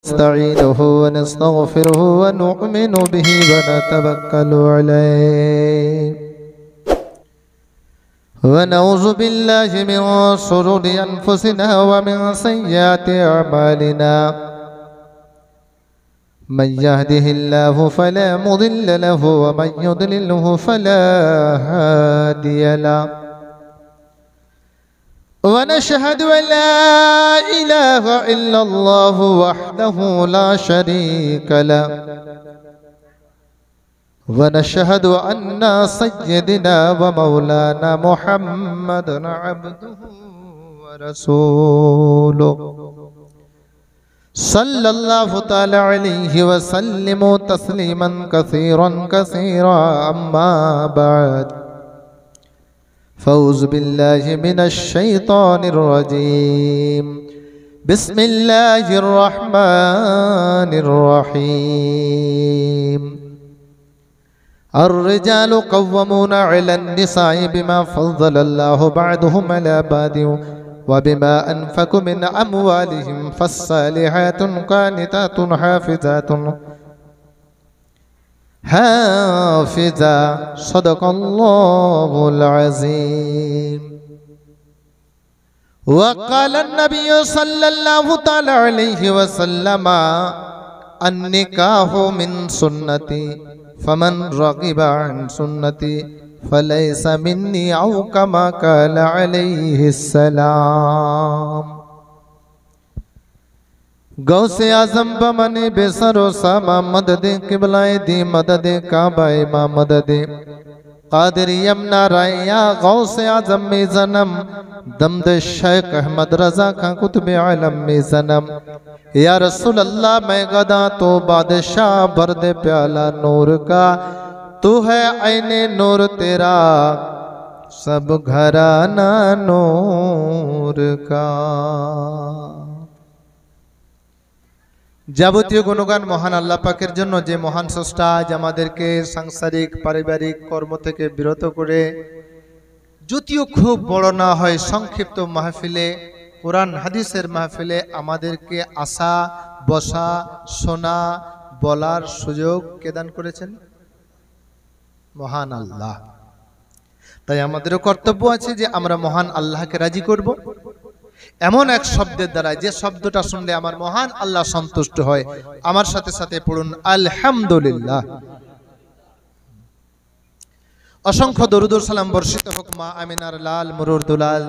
نستعينه ونستغفره ونؤمن به ونتوكل عليه ونعوذ بالله من شرور أنفسنا ومن سيئات أعمالنا من يهده الله فلا مضل له ومن يضلله فلا هادي له ونشهد أن لا إله إلا الله وحده لا شريك له ونشهد أن سيدنا ومولانا محمدا عبده ورسوله صلى الله تعالى عليه وسلم تسليما كثيرا كثيرا أما بعد فأعوذ بالله من الشيطان الرجيم بسم الله الرحمن الرحيم الرجال قوامون على النساء بما فضل الله بعضهم على بعض وبما أنفقوا من أموالهم فالصالحات قانتات حافظة صدق الله العظيم. وقال النبي صلى الله تعالى عليه وسلم النكاح من سنتي فمن رغب عن سنتي فليس مني أو كما قال عليه السلام. गौसे आजम बमने बेसरो सामा मदद किबलाए दी मदद काबाए मा मदद कादिर यमना राया गौसे आजम में जन्म दमद शेख अहमद रजा खां कुतुब आलम में जन्म या रसूल अल्लाह मैं गदा तो बादशाह बर्द प्याला नूर का तू है ऐने नूर तेरा सब घराना नूर का। যাবতীয় গুণগান মহান আল্লাহ পাকের জন্য, যে মহান স্রষ্টা আজ আমাদেরকে সাংসারিক পারিবারিক কর্ম থেকে বিরত করে যদিও খুব বড় না হয় সংক্ষিপ্ত মাহফিলে, কোরআন হাদিসের মাহফিলে আমাদেরকে আসা বসা শোনা বলার সুযোগ কে দান করেছেন? মহান আল্লাহ। তাই আমাদেরও কর্তব্য আছে যে আমরা মহান আল্লাহকে রাজি করব এমন এক শব্দের দ্বারা যে শব্দটা শুনলে আমার মহান আল্লাহ সন্তুষ্ট হয়। আমার সাথে সাথে পড়ুন আলহামদুলিল্লাহ। অসংখ্য দরুদ ও সালাম বর্ষিত হোক মা আমিনার লাল মুরুর দুলাল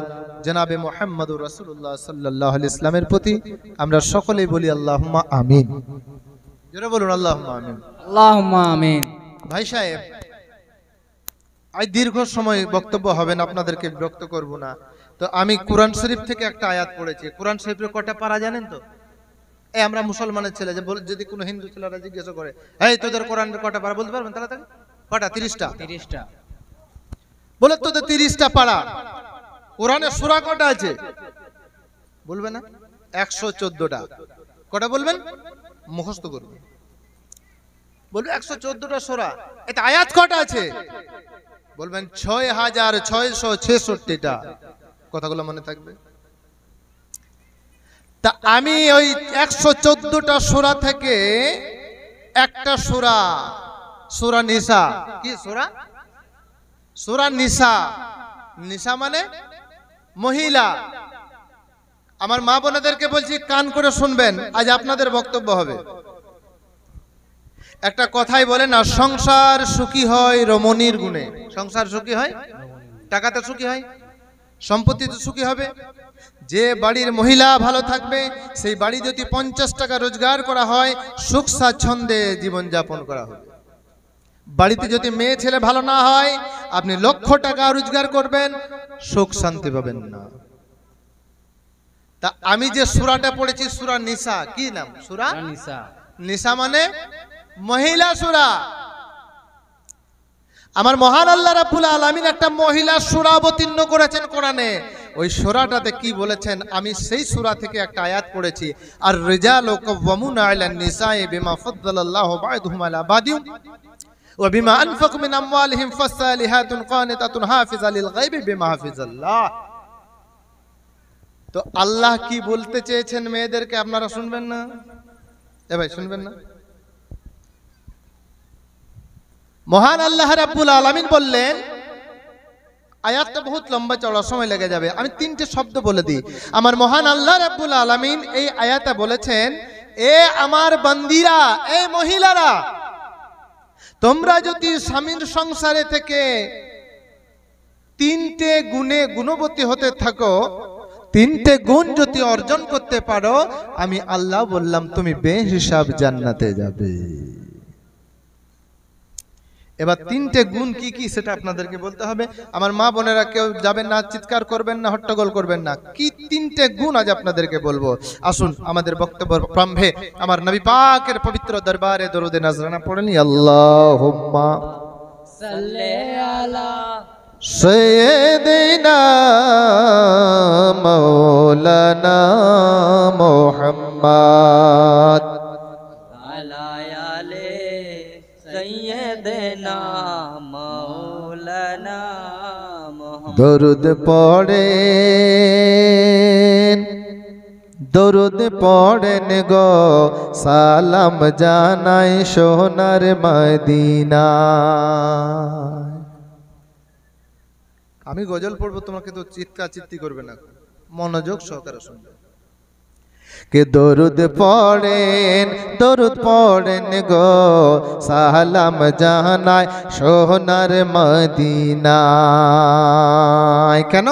জনাবে মুহাম্মদুর রাসূলুল্লাহ সাল্লাল্লাহু আলাইহি ওয়াসাল্লামের প্রতি। আমরা সকলেই বলি আল্লাহুম্মা আমিন। জোরে বলুন আল্লাহুম্মা আমিন। আল্লাহুম্মা আমিন। ভাই সাহেব, আজ দীর্ঘ সময় বক্তব্য হবে না, আপনাদেরকে বিরক্ত করব না। তো আমি কোরআন শরীফ থেকে একটা আয়াত পড়েছি। কোরআন শরীফের কটা পারা জানেন তো? এই আমরা মুসলমানের ছেলে, যে যদি কোনো হিন্দু ছেলেরা জিজ্ঞাসা করে, এই তোদের কোরআনের কটা পারা বলতে পারবেন? তাড়াতাড়ি কটা? 30টা। বলে তোদের 30টা পারা। কোরআনের সূরা কটা আছে বলবে না? 114টা। কটা বলবেন? মুখস্থ করবেন। বলবে 114টা সূরা। এটা আয়াত কটা আছে বলবেন? 6666টা। কথাগুলো মনে থাকবে। তা আমি ওই 114টা সূরা থেকে একটা সূরা, সূরা নিসা। কি সূরা? সূরা নিসা। নিসা মানে মহিলা। আমার মা বোনেদেরকে বলছি, কান করে শুনবেন, আজ আপনাদের বক্তব্য হবে। একটা কথাই বলে না, সংসার সুখী হয় রমণীর গুণে। সংসার সুখী হয়, টাকাতে সুখী হয়, সম্পত্তিতে সুখী হবে। যে বাড়ির মহিলা ভালো থাকবে, সেই বাড়ি যদি 50 টাকা রোজগার করা হয়, সুখ স্বাচ্ছন্দ্যে জীবনযাপন করা হবে। বাড়িতে যদি মেয়ে ছেলে ভালো না হয়, আপনি লক্ষ টাকা রোজগার করবেন, সুখ শান্তি পাবেন না। তা আমি যে সূরাটা পড়েছি সূরা নিসা। কি নাম? সূরা নিসা। নিসা মানে মহিলা সূরা। আমার মহান আল্লাহ রাব্বুল আলামিন একটা মহিলা সূরা অবতীর্ণ করেছেন কোরআনে। ওই সূরাটাতে কি বলেছেন আমি সেই সূরা থেকে একটা আয়াত পড়েছি। আর রিজালু কাওয়ামুনা আলান নিসাই বিমা ফাদ্দালাল্লাহু বা'দুহুম আলা বা'দিন ওয়া বিমা আনফাকু মিন আমওয়ালিহিম ফাসসালিহাতুন কানিতাতুন হাফিজা লিল গায়বি বিমা হাফিজাল্লাহ। তো আল্লাহ কি বলতে চেয়েছেন মেয়েদেরকে আপনারা শুনবেন না? এ ভাই শুনবেন না? মহান আল্লাহ রাব্বুল আলামিন বললেন, আয়াতটা বহুত লম্বা চড়া, সময় লেগে যাবে, আমি তিনটে শব্দ বলে দিই। আমার মহান আল্লাহ রাব্বুল আলামিন এই আয়াতে বলেছেন, এ আমার বান্দিরা, এই মহিলারা, তোমরা যদি স্বামীর সংসারে থেকে তিনটে গুণে গুণবতী হতে থাকো, তিনটে গুণ যদি অর্জন করতে পারো, আমি আল্লাহ বললাম তুমি বেহিসাব জান্নাতে যাবে। এবার তিনটে গুণ কি কি সেটা আপনাদেরকে বলতে হবে। আমার মা বোনেরা কেউ যাবেন না, চিৎকার করবেন না, হট্টগোল করবেন না। কি তিনটে গুণ আজ আপনাদেরকে বলবো। আসুন আমাদের বক্তব্য প্রারম্ভে আমার নবী পাকের পবিত্র দরবারে দরুদে নজরানা পড়েনি। আল্লাহুম্মা সাল্লি আলা সাইয়্যিদিনা মাওলানা মুহাম্মদ আলা আলে সাইয়্যিদিনা মাওলানা মুহাম্মদ। দরুদ পড়েন, দরুদ পড়েন গো, সালাম জানাই সোনার মদিনা। আমি গজল পড়বো, তোমাকে তো চিৎকার চিৎতি করবে না, মনোযোগ সহকারে শুনবে। কে দরুদ পড়েন গো, সালাম জানাই সোনার মদিনা। কেন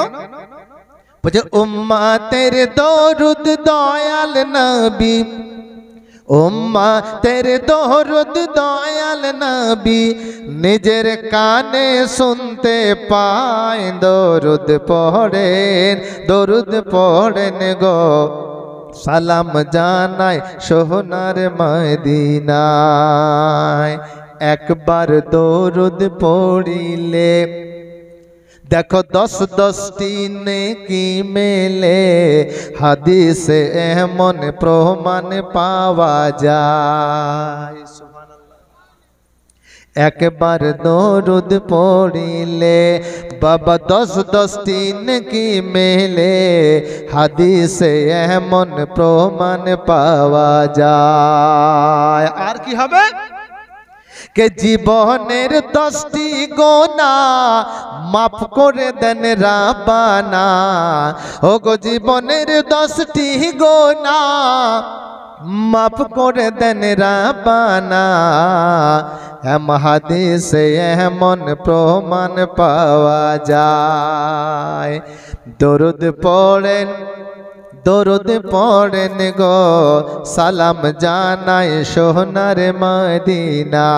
বলছে? উম্মতের দরুদ দয়াল নবী, উম্মতের দরুদ দয়াল নবী নিজের কানে শুনতে পায়। দরুদ পড়েন গো, সালাম জানাই সোনার মদিনায়। একবার দরুদ পড়িলে দেখো 10-10টি নেকি মেলে, হাদিসে এমন প্রমাণ পাওয়া যায়। সুবহানাল্লাহ। একবার দরুদ পড়িলে বাবা 10-10টি নেকি মেলে, হাদিসে এমন প্রমাণ পাওয়া যায়। আর কি হবে? কে জীবনের 10টি গুনাহ মাফ করে দেন রাব্বানা। ও গো জীবনের 10টি গুনাহ মাফ করে দেন রাব্বানা। হাদিসে এমন প্রমাণ পাওয়া যায়। দরুদ পড়েন গো, সালাম জানাই সোনার মদিনায়।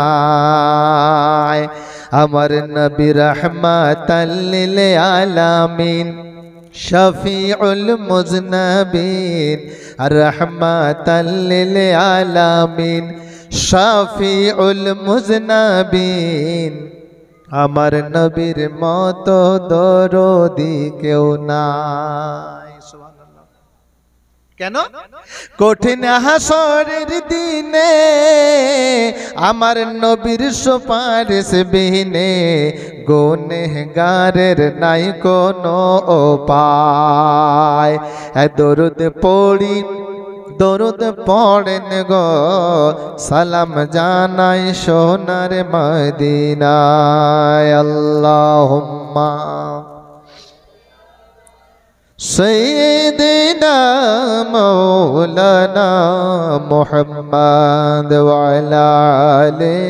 আমার নবী রাহমাতাল লিল আলামিন, শফিউল মুজনাবিন, রাহমাতাল লিল আলামিন, শফিউল মুজনাবিন। আমার নবীর মতো দরদি কেউ নাই। কেন? কঠিন হাসরের দিনে আমার নবীর সুপারিশ বিনে গুনেহগারের নাই কোনো উপায়। দরুদ পড়েন গো, সালাম জানাই সোনার মদিনায়। আল্লাহুম্মা সাইয়্যিদিনা মাওলানা মুহাম্মদ ওয়া আলা আলি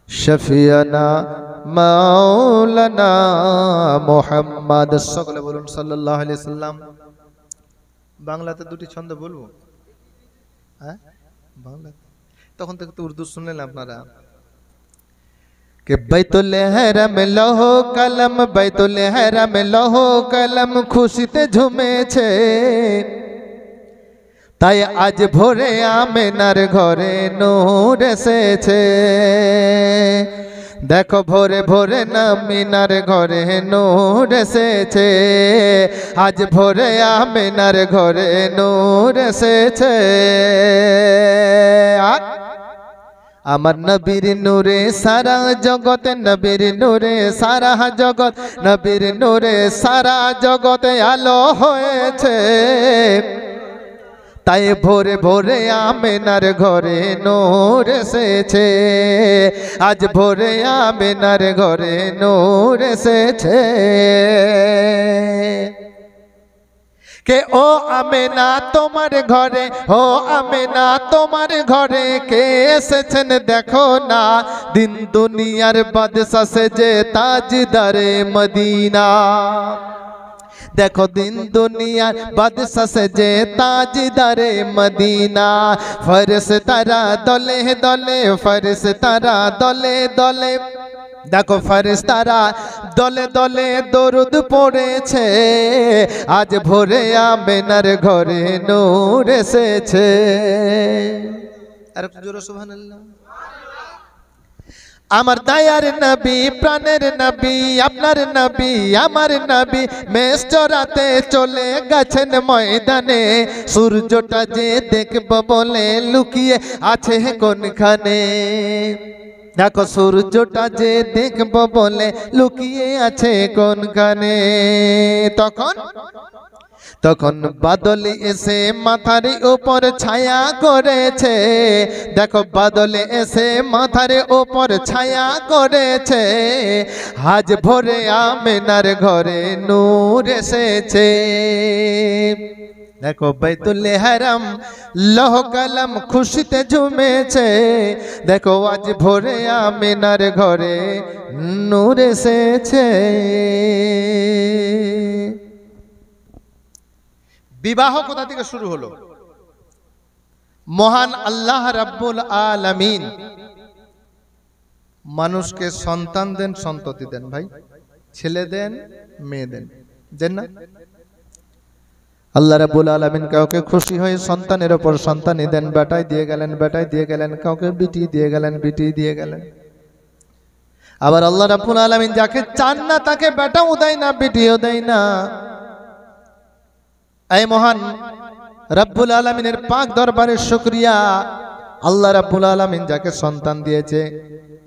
শফিয়ানা মাওলানা মুহাম্মদ। সকলে বলুন সাল্লাল্লাহু আলাইহি সাল্লাম। বাংলাতে দুটি ছন্দ বলবো, হ্যাঁ বাংলাতে, তখন থেকে তো উর্দু শুনলেন আপনারা। कि बैतुल हरम लहो कलम, बैतुल हरम लहो कलम खुशिते झुमेছে। তাই আজ ভোরে আমেনার ঘরে নূর এসেছে। দেখো ভোরে ভোরে আমেনার ঘরে নূর এসেছে। আজ ভোরে আমেনার ঘরে নূর এসেছে। আমার নবীর নূরে সারা জগৎ, নবীর নূরে সারা জগৎ, নবীর নূরে সারা জগতে আলো হয়েছে। তাই ভোরে ভোরে আমেনার ঘরে নূর এসেছে, আজ ভোরে আমেনার ঘরে নূর এসেছে। কে ও আমেনা তোমার ঘরে, ও আমেনা তোমার ঘরে কে এসেছেন দেখো না, দিন দুনিয়ার বাদশা সেজে তাজদারে মদিনা। দেখো দিন দুনিয়ার বাদশা সেজে তাজদারে মদিনা। ফেরেশতারা দলে দলে, ফেরেশতারা দলে দলে, দেখো ফেরেশতারা দলে দলে দরুদ পড়েছে, আজ ভোরে আমেনার ঘরে নূর এসেছে। আর একটু জোরে সুবহানাল্লাহ। আমার দয়ার নবী, প্রাণের নবী, আপনার নবী, আমার নবী মেষ চরাতে চলে গেছেন ময়দানে। সূর্যটা যে দেখব বলে লুকিয়ে আছে কোনখানে, দেখো সূর্যটা যে দেখব বলে লুকিয়ে আছে কোনখানে। তখন বাদলে এসে মাথার উপর ছায়া করেছে, দেখো বাদলে এসে মাথার উপর ছায়া করেছে, আজ ভোরে আমেনার ঘরে নূর এসেছে। দেখো বাইতুল হারাম লৌহ কলম খুশিতে ঝুমেছে, দেখো আজ ভোরে আমেনার ঘরে নূর এসেছে। বিবাহ কোথা থেকে শুরু হলো? মহান আল্লাহ রাব্বুল আলামিন মানুষকে সন্তান দেন, সন্ততি দেন। ভাই ছেলে দেন, মেয়ে দেন, দেন না? আল্লাহ রাব্বুল আলামিন কাউকে খুশি হয়ে সন্তানের উপর সন্তানই দেন, বেটাই দিয়ে গেলেন, বেটাই দিয়ে গেলেন, কাউকে বিটি দিয়ে গেলেন, বিটি দিয়ে গেলেন। আবার আল্লাহ রাব্বুল আলামিন যাকে চান না তাকে বেটাও দেয় না, বিটিও দেয় না। এই মহান রব্বুল আলামিনের পাক দরবারে শুকরিয়া। আল্লাহ রাব্বুল আলামিন যাকে সন্তান দিয়েছে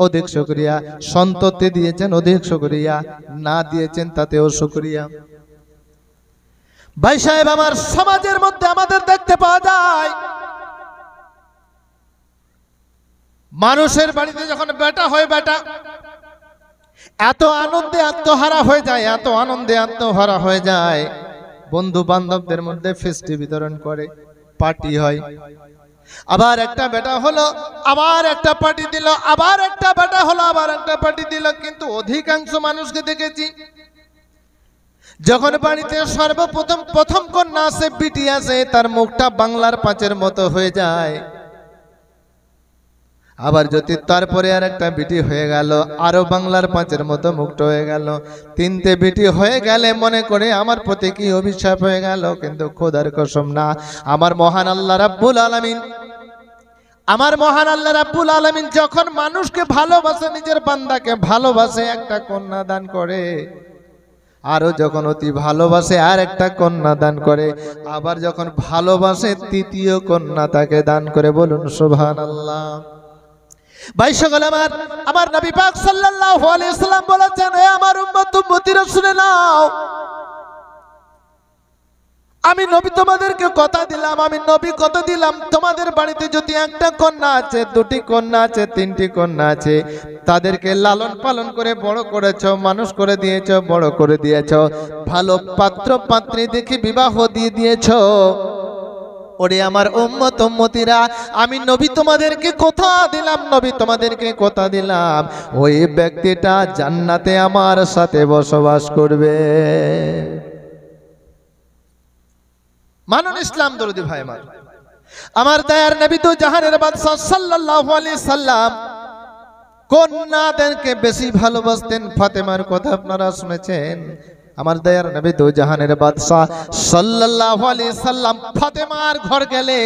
অধিক শুকরিয়া, সন্ততি দিয়েছেন অধিক শুকরিয়া, না দিয়েছেন তাতেও শুকরিয়া। ভাই সাহেব, আমার সমাজের মধ্যে আমাদের দেখতে পাওয়া যায় মানুষের বাড়িতে যখন বেটা হয়, বেটা এত আনন্দে আত্মহারা হয়ে যায়, এত আনন্দে আত্মহারা হয়ে যায়, বন্ধু বান্ধবদের মধ্যে ফিস্টি বিতরণ করে, পার্টি হয়। আবার একটা বেটা হলো, আবার একটা পার্টি দিল, আবার একটা বেটা হলো, আবার একটা পার্টি দিল। কিন্তু অধিকাংশ মানুষকে দেখেছি যখন বাড়িতে সর্বপ্রথম প্রথম কন্যা আসে, বিটি আসে, তার মুখটা বাংলার পাঁচের মতো হয়ে যায়। আবার যদি তারপরে আর একটা বিটি হয়ে গেল, আরো বাংলার পাঁচের মতো মুখটা হয়ে গেল। তিনটে বিটি হয়ে গেলে মনে করে আমার প্রতি কি অভিশাপ হয়ে গেল, কিন্তু খোদার কসম না। আমার মহান আল্লাহ রাব্বুল আলামিন, আমার মহান আল্লাহ রাব্বুল আলামিন যখন মানুষকে ভালোবাসে, নিজের বান্দাকে ভালোবাসে, একটা কন্যা দান করে। আরো যখন অতি ভালোবাসে আর একটা কন্যা দান করে, আবার যখন ভালোবাসে তৃতীয় কন্যা তাকে দান করে। বলুন সুবহানাল্লাহ। ভাই সকল, আমার নবী পাক সাল্লাল্লাহু আলাইহি সাল্লাম বলেছেন, হে আমার উম্মত, উম্মতিরা শুনে নাও, আমি নবী তোমাদেরকে কথা দিলাম, আমি নবী কথা দিলাম, তোমাদের বাড়িতে যদি একটা কন্যা আছে, দুটি কন্যা আছে, তিনটি কন্যা আছে, তাদেরকে লালন পালন করে বড় করেছো, মানুষ করে দিয়েছো, বড় করে দিয়েছো, ভালো পাত্র পাত্রী দেখে বিবাহ দিয়ে দিয়েছো। ওরে আমার উম্মত উম্মতিরা, আমি নবী তোমাদেরকে কথা দিলাম, নবী তোমাদেরকে কথা দিলাম, ওই ব্যক্তিটা জান্নাতে আমার সাথে বসবাস করবে। মানুন ইসলাম দরদি ভাই আমার দয়ার নবী তো জাহানের বাদশা সাল্লাল্লাহু আলাইহি সাল্লাম কন্যাদেরকে বেশি ভালোবাসতেন। ফাতেমার কথা আপনারা শুনেছেন। আমার দয়ার নবী তো জাহানের বাদশা সাল্লাল্লাহু আলাইহি সাল্লাম ফাতেমার ঘর গেলে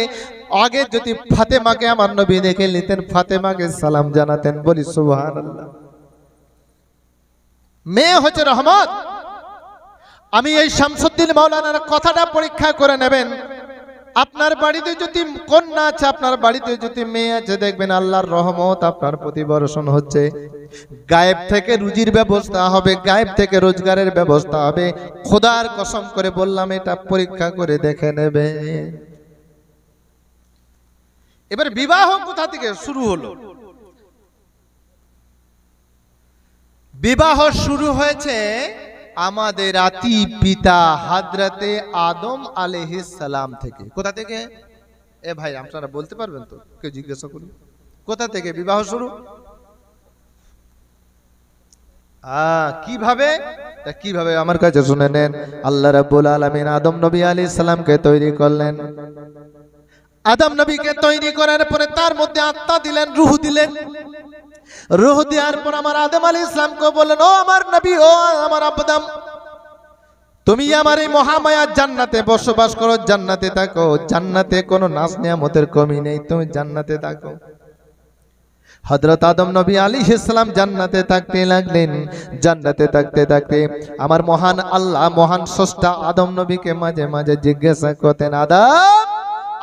আগে যদি ফাতেমাকে আমার নবী দেখে নিতেন, ফাতেমাকে সালাম জানাতেন। বলি সুবহানাল্লাহ। মেয়ে হচ্ছে রহমত। আমি এই শামসুদ্দিন মাওলানার কথাটা পরীক্ষা করে নেবেন। আপনার বাড়িতে যদি কন্যা আছে, আপনার বাড়িতে যদি মেয়ে আছে, দেখবেন আল্লাহর রহমত আপনার প্রতি বর্ষণ হচ্ছে। গায়েব থেকে রুজির ব্যবস্থা হবে, গায়েব থেকে রোজগারের ব্যবস্থা হবে। খোদার কসম করে বললাম, এটা পরীক্ষা করে দেখে নেবে। এবার বিবাহ কোথা থেকে শুরু হলো? বিবাহ শুরু হয়েছে আমাদের আতি পিতা হযরতে আদম আলাইহিস সালাম থেকে। কোথা থেকে? এ ভাই আপনারা বলতে পারবেন তো? কেউ জিজ্ঞাসা করুন, কোথা থেকে বিবাহ শুরু? কিভাবে? কিভাবে আমার কাছে শুনে নেন। আল্লাহ রাব্বুল আলামিন আদম নবী আলাইহিস সালামকে তৈরি করলেন। আদম নবীকে তৈরি করার পরে তার মধ্যে আত্মা দিলেন, রূহ দিলেন। রূহ দেওয়ার পর আমার আদম আলাইহিস সালামকে বললেন, ও আমার নবী, ও আমার আদম, তুমি আমার এই মহামায়া জান্নাতে বসবাস করো, জান্নাতে থাকো। জান্নাতে কোনো নাজ নিয়ামতের কমি নেই, তুমি জান্নাতে থাকো। হযরত আদম নবী আলাইহিস সালাম জান্নাতে থাকতে লাগলেন। জান্নাতে থাকতে থাকতে আমার মহান আল্লাহ, মহান স্রষ্টা আদম নবীকে মাঝে মাঝে জিজ্ঞাসা করতেন, আদম,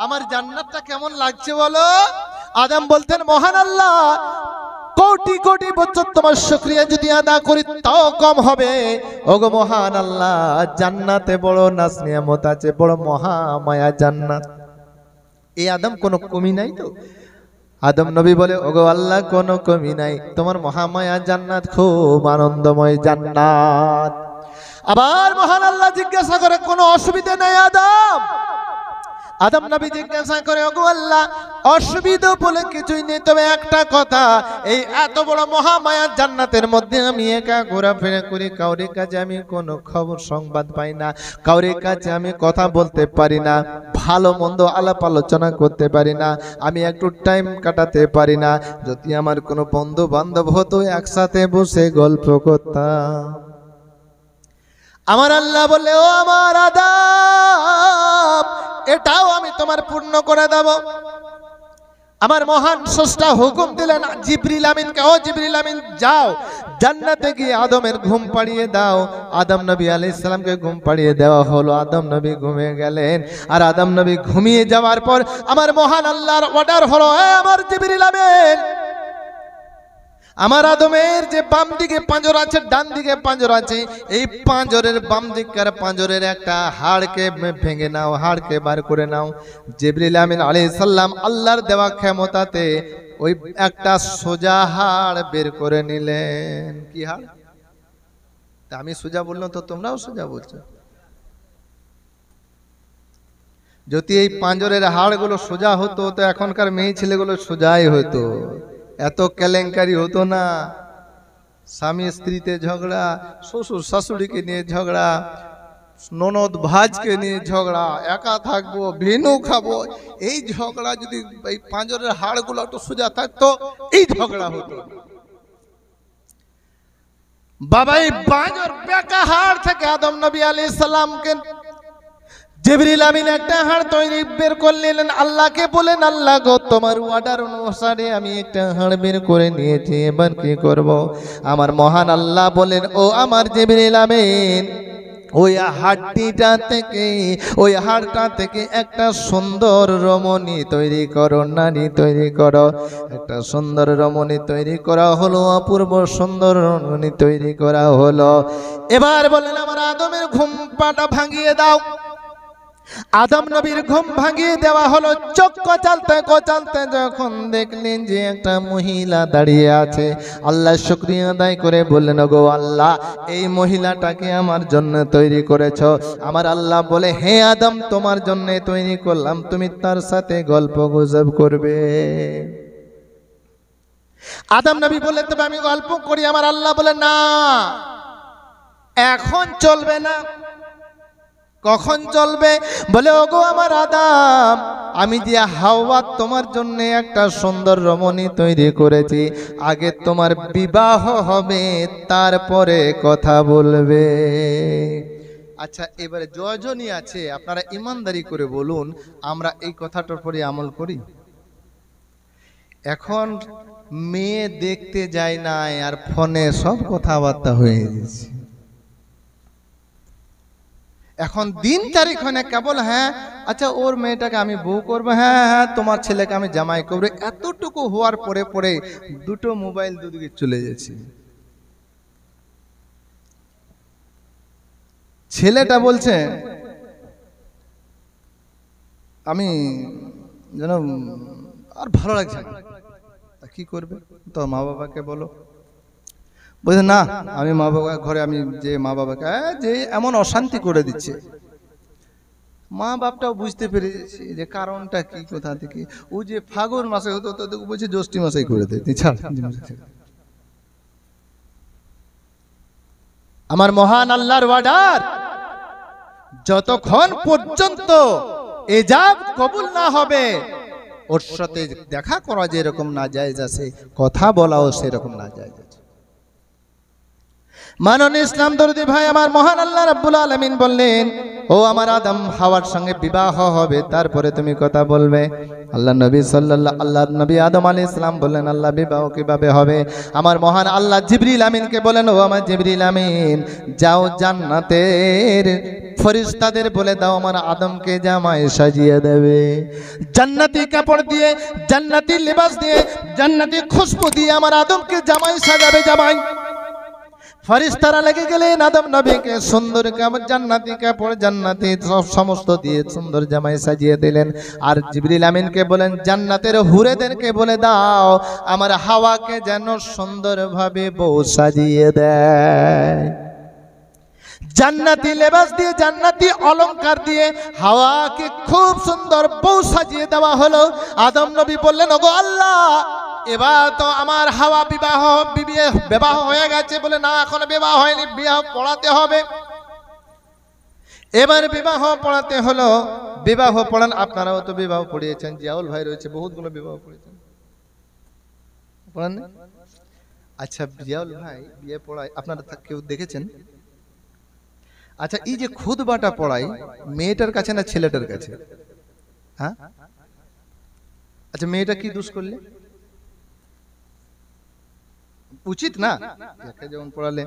আমার জান্নাতটা কেমন লাগছে বলো? আদম বলতেন, মহান আল্লাহ, কোটি কোটি বছর তোমার শুকরিয়া যদি আদা করি তাও কম হবে। ওগো মহান আল্লাহ, জান্নাতে বড় নাজ নিয়ামত আছে, বড় মহামায়া জান্নাত। এই আদম কোনো কমি নাই তো? আদম নবী বলে, ওগো আল্লাহ, কোনো কমি নাই, তোমার মহামায়া জান্নাত খুব আনন্দময় জান্নাত। আবার মহান আল্লাহ জিজ্ঞাসা করে, কোনো অসুবিধা নাই আদম? আদম নবী জিজ্ঞাসা করে, ওগো আল্লাহ, অসুবিধা বলে কিছুই নেই, তবে একটা কথা, এই এত বড় মহামায়া জান্নাতের মধ্যে আমি একা ঘোরাফেরা করি, কাউরে কাছে আমি কোনো খবর সংবাদ পাই না, কাউরে কাছে আমি কথা বলতে পারি না, ভালো মন্দ আলাপ আলোচনা করতে পারি না, আমি একটু টাইম কাটাতে পারি না। যদি আমার কোনো বন্ধু বান্ধব হতো, একসাথে বসে গল্প করতাম। আমার আল্লাহ বলে, ও আমার আদম, এটাও আমি তোমার পূর্ণ করে দেব। আমার মহান স্রষ্টা হুকুম দিলেন জিবরিল আমিনকে, ও জিবরিল আমিন, যাও জান্নাতে গিয়ে আদমের ঘুম পাড়িয়ে দাও। আদম নবী আলাইহিস সালামকে ঘুম পাড়িয়ে দেওয়া হলো। আদম নবী ঘুমিয়ে গেলেন। আর আদম নবী ঘুমিয়ে যাওয়ার পর আমার মহান আল্লাহর অর্ডার হলো, আমার জিবরিল আমিন, আমার আদমের যে বাম দিকে পাঁজর আছে, ডান দিকে পাঁজর আছে, এই পাঁজরের বাম দিকের পাঁজরের একটা হাড়কে ভেঙে নাও, হাড়কে বার করে নাও। জিবরিল আমিন আলাইহিস সালাম আল্লাহর দেওয়া ক্ষমতাতে ওই একটা সোজা হাড় বের করে নিলেন। কি হাড়? তা আমি সোজা বললাম তো তোমরাও সোজা বলছো। যদি এই পাঁজরের হাড়গুলো সোজা হতো তো এখনকার মেয়ে ছেলেগুলো সোজাই হতো, এত কেলেঙ্কারি হতো না। স্বামী স্ত্রীতে ঝগড়া, শ্বশুর শাশুড়িকে নিয়ে ঝগড়া, ননদ ভাজকে নিয়ে ঝগড়া, একা থাকবো, ভেনু খাবো, এই ঝগড়া যদি এই পাঁজরের হাড়গুলো একটু সোজা থাকতো, এই ঝগড়া হতো। বাবা, এই পাঁজর বেঁকা হাড় থেকে আদম নবী আলাইহিস সালামকে জিবরিল আমিন একটা হাড় তৈরি বের করলেন। আল্লাহকে বলেন, আল্লাহ গো, তোমার অর্ডার অনুসারে আমি একটা হাড় বের করে নিয়েছি, এবার কি করব? আমার মহান আল্লাহ বলেন, ও আমার জিবরিল আমিন, ওই হাড়টা থেকে, ওই হাড়টা থেকে একটা সুন্দর রমণী তৈরি করো, নারী তৈরি করো। একটা সুন্দর রমণী তৈরি করা হলো, অপূর্ব সুন্দর রমণী তৈরি করা হলো। এবার বলেন, আমার আদমের ঘুম পাটা ভাঙিয়ে দাও। আদম নবীর ঘুম ভাঙিয়ে দেওয়া হলো। চোখ কচালতে কচালতে যখন দেখলেন যে একটা মহিলা দাঁড়িয়ে আছে, আল্লাহ শুকরিয়া আদায় করে বললেন, গো আল্লাহ, এই মহিলাটাকে আমার জন্য তৈরি করেছো। আমার আল্লাহ বলে, হে আদম, তোমার জন্য তৈরি করলাম, তুমি তার সাথে গল্প গুজব করবে। আদম নবী বলে, তবে আমি গল্প করি। আমার আল্লাহ বলে, না, এখন চলবে না। কখন চলবে? বলে, ওগো আমার আদম, আমি যে হাওয়া তোমার জন্য একটা সুন্দর রমণী তৈরি করেছি, আগে তোমার বিবাহ হবে, তারপরে কথা বলবে। আচ্ছা, এবারে জয়জনী আছে, আপনারা ইমানদারি করে বলুন, আমরা এই কথাটার পরে আমল করি? এখন মেয়ে দেখতে যায় না, আর ফোনে সব কথাবার্তা হয়ে গেছে। এখন দিন তারিখ হয় না, কেবল হ্যাঁ আচ্ছা ওর মেয়েটাকে আমি বউ করবো, হ্যাঁ হ্যাঁ তোমার ছেলেকে আমি জামাই করবো, এতটুকু হওয়ার পরে পরে দুটো মোবাইল দুদিকে চলে যাচ্ছে। ছেলেটা বলছে, আমি যেন আর ভালো লাগছে না। তা কি করবে? তো মা বাবাকে বলো। বলছে না, আমি মা বাবা ঘরে আমি যে মা বাবাকে যে এমন অশান্তি করে দিচ্ছে, মা বাপটাও বুঝতে পেরেছে যে কারণটা কি, কোথা থেকে। ও যে ফাগুন মাসে হতো তো বলছে জ্যৈষ্ঠ মাসেই করে দেয়। ছাড়, আমার মহান আল্লাহর ওয়ার্ডার, যতক্ষণ পর্যন্ত এজাব কবুল না হবে ওর সাথে দেখা করা যেরকম না জায়েজ আছে, কথা বলাও সেরকম না জায়েজ আছে। মাননীয় ইসলাম দরদি ভাই, আমার মহান আল্লাহ রাব্বুল আলামিন বললেন, ও আমার আদম হাওয়ার সঙ্গে বিবাহ হবে, তারপরে তুমি কথা বলবে। আল্লাহ নবী আদম আলাইহিস সালাম বললেন, আল্লাহ বিবাহ কিভাবে হবে? আমার মহান আল্লাহ জিবরিল আমিনকে বলেন, ও আমার জিবরিল আমিন, যাও জান্নাতের ফেরেশতাদের বলে দাও আমার আদমকে জামাই সাজিয়ে দেবে, জান্নাতি কাপড় দিয়ে, জান্নাতি লিবাস দিয়ে, জান্নাতি খুশবু দিয়ে আমার আদমকে জামাই সাজাবে। জামাই ফেরেশতারা লেগে গেলেন আদম নবীকে সুন্দর কাপড়, জান্নাতি কাপড়, জান্নাতি সমস্ত দিয়ে সুন্দর জামাই সাজিয়ে দিলেন। আর জিবরিল আমিনকে বলেন, জান্নাতের হুরেদেরকে বলে দাও আমার হাওয়াকে যেন সুন্দরভাবে বউ সাজিয়ে দেয়। জান্নাতি লেবাস দিয়ে, জান্নাতি অলংকার দিয়ে হাওয়াকে খুব সুন্দর বউ সাজিয়ে দেওয়া হলো। আদম নবী বললেন, ওগো আল্লাহ, এবার তো আমার হাওয়া বিবাহ হয়ে গেছে। বলে না, এখনো বিবাহ হয়নি, বিবাহ পড়াতে হবে। এবার বিবাহ পড়াতে হলো। বিবাহ পড়ান, আপনারাও তো বিবাহ পড়িয়েছেন, জিয়াউল ভাই রয়েছে, বহুতগুলো বিবাহ পড়িয়েছেন, পড়ান না? আচ্ছা, জিয়াউল ভাই বিয়ে পড়ায়, আপনারা কেউ দেখেছেন? আচ্ছা, এই যে খুতবাটা পড়াই, মেয়েটার কাছে না ছেলেটার কাছে? হ্যাঁ, আচ্ছা, মেয়েটা কি দোষ করলে? উচিত না, যেমন পড়ালে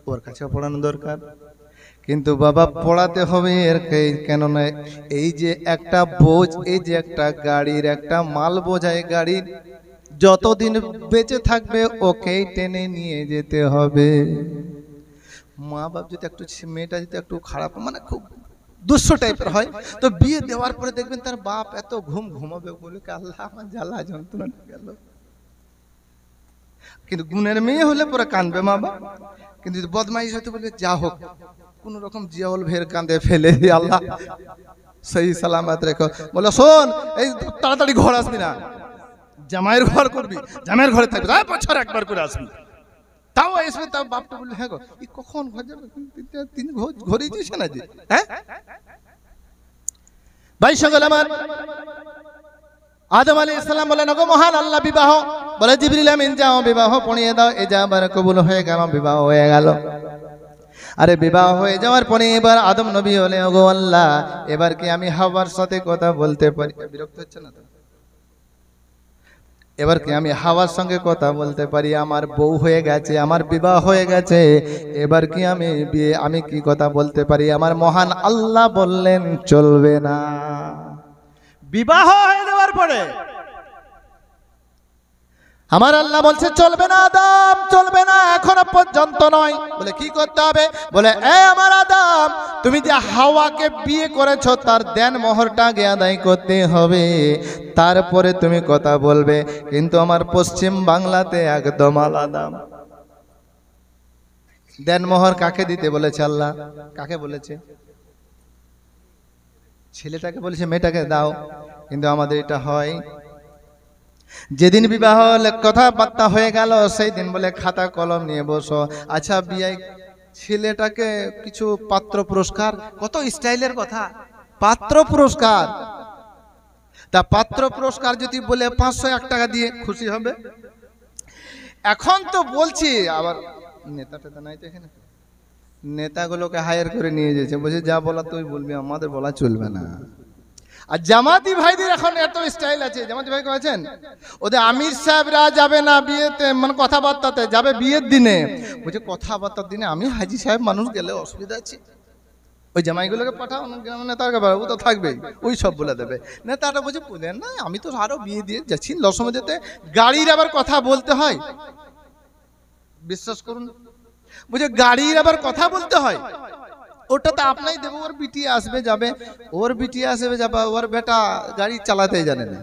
ওর কাছে পড়ানো দরকার। কিন্তু বাবা পড়াতে হবে এর কেন না, এই যে একটা বোঝ, এই যে একটা গাড়ির একটা মাল বোঝাই গাড়ি, যতদিন বেঁচে থাকবে ওকেই টেনে নিয়ে যেতে হবে। মা বাপ যদি একটু, মেয়েটা যদি একটু খারাপ, মানে খুব দুঃস্থ টাইপের হয়, তো বিয়ে দেওয়ার পরে দেখবেন তার বাপ এত ঘুমাবে, বলে আল্লাহ আমার জ্বালা যন্ত্রণা গেল। কিন্তু গুণের মেয়ে হলে পরে কাঁদবে মা বাপ, কিন্তু বদমাইশ হতে বলবে যা হোক কোন রকম জিয়াউল ভের কাঁদে ফেলে আল্লাহ সেই সালামত রেখো। বলে শোন, এই তাড়াতাড়ি ঘর আসবি না, জামাইয়ের ঘর করবি, জামাইয়ের ঘরে থাকবি, বছর একবার করে আসবি, তাও আসবে। তাও বাপটা বললে, হ্যাঁ গো, কখন ঘর যাবে, তিনি ঘরেই দিয়েছে না যে। হ্যাঁ ভাই সকল আমার, আদম আলাইহিস সালাম বলেন, ওগো মহান আল্লাহ বিবাহ, বলে জিবরিল আমিন যাও বিবাহ পড়িয়ে দাও। এই যা আবার কবুল হয়ে গেল, বিবাহ হয়ে গেল। আরে বিবাহ হয়ে যাওয়ার পরে এবার আদম নবী হলে, ওগো আল্লাহ, এবার কি আমি হাওয়ার সাথে কথা বলতে পারি? বিরক্ত হচ্ছে না তো? এবার কি আমি হাওয়ার সঙ্গে কথা বলতে পারি? আমার বউ হয়ে গেছে, আমার বিবাহ হয়ে গেছে, এবার কি আমি কি কথা বলতে পারি? আমার মহান আল্লাহ বললেন চলবে না। বিবাহ হয়ে যাওয়ার পরে আমার আল্লাহ বলছে চলবে না আদম, চলবে না, এখনো পর্যন্ত নয়। বলে কি করতে হবে? বলে এ আমার আদম, তুমি যে হাওয়াকে বিয়ে করেছো তার দেন মোহরটা আগে আদায় করতে হবে, তারপরে তুমি কথা বলবে। কিন্তু আমার পশ্চিম বাংলাতে একদম আলাদা। দেন মোহর কাকে দিতে বলেছে আল্লাহ? কাকে বলেছে? ছেলেটাকে বলেছে মেয়েটাকে দাও। কিন্তু আমাদের এটা হয়, যেদিন বিবাহ কথাবার্তা হয়ে গেল সেই দিন বলে খাতা কলম নিয়ে বসো। আচ্ছা, বিয়ে ছেলেটাকে কিছু পাত্র পুরস্কার, কত স্টাইলের কথা, পাত্র পুরস্কার। তা পাত্র পুরস্কার যদি বলে 501 টাকা দিয়ে খুশি হবে। এখন তো বলছি আবার নেতা টেতা নাই তো এখানে, নেতাগুলোকে হায়ার করে নিয়ে যেছে, বলছে যা বলা তুই বলবি, আমাদের বলা চলবে না। আর জামাতি ভাইদের এখন এত স্টাইল আছে, জামাতি ভাই আছেন, ওদের আমির সাহেবরা যাবে না বিয়েতে, মানে কথাবার্তাতে যাবে বিয়ের দিনে, বলছে কথাবার্তার দিনে আমি হাজি সাহেব মানুষ গেলে অসুবিধা আছে, ওই জামাইগুলোকে পাঠাও, নেতাকে পাঠাবো তো থাকবেই, ওই সব বলে দেবে। নেতাটা বলছে বলেন না, আমি তো আরো বিয়ে দিয়ে যাচ্ছি লসমদিতে, গাড়ির আবার কথা বলতে হয়, বিশ্বাস করুন, বুঝে গাড়ির আবার কথা বলতে হয়। ওটা তো আপনাই দেবো, ওর বিটি আসবে যাবে, ওর বিটি আসবে যাবে, ওর বেটা গাড়ি চালাতে জানে না,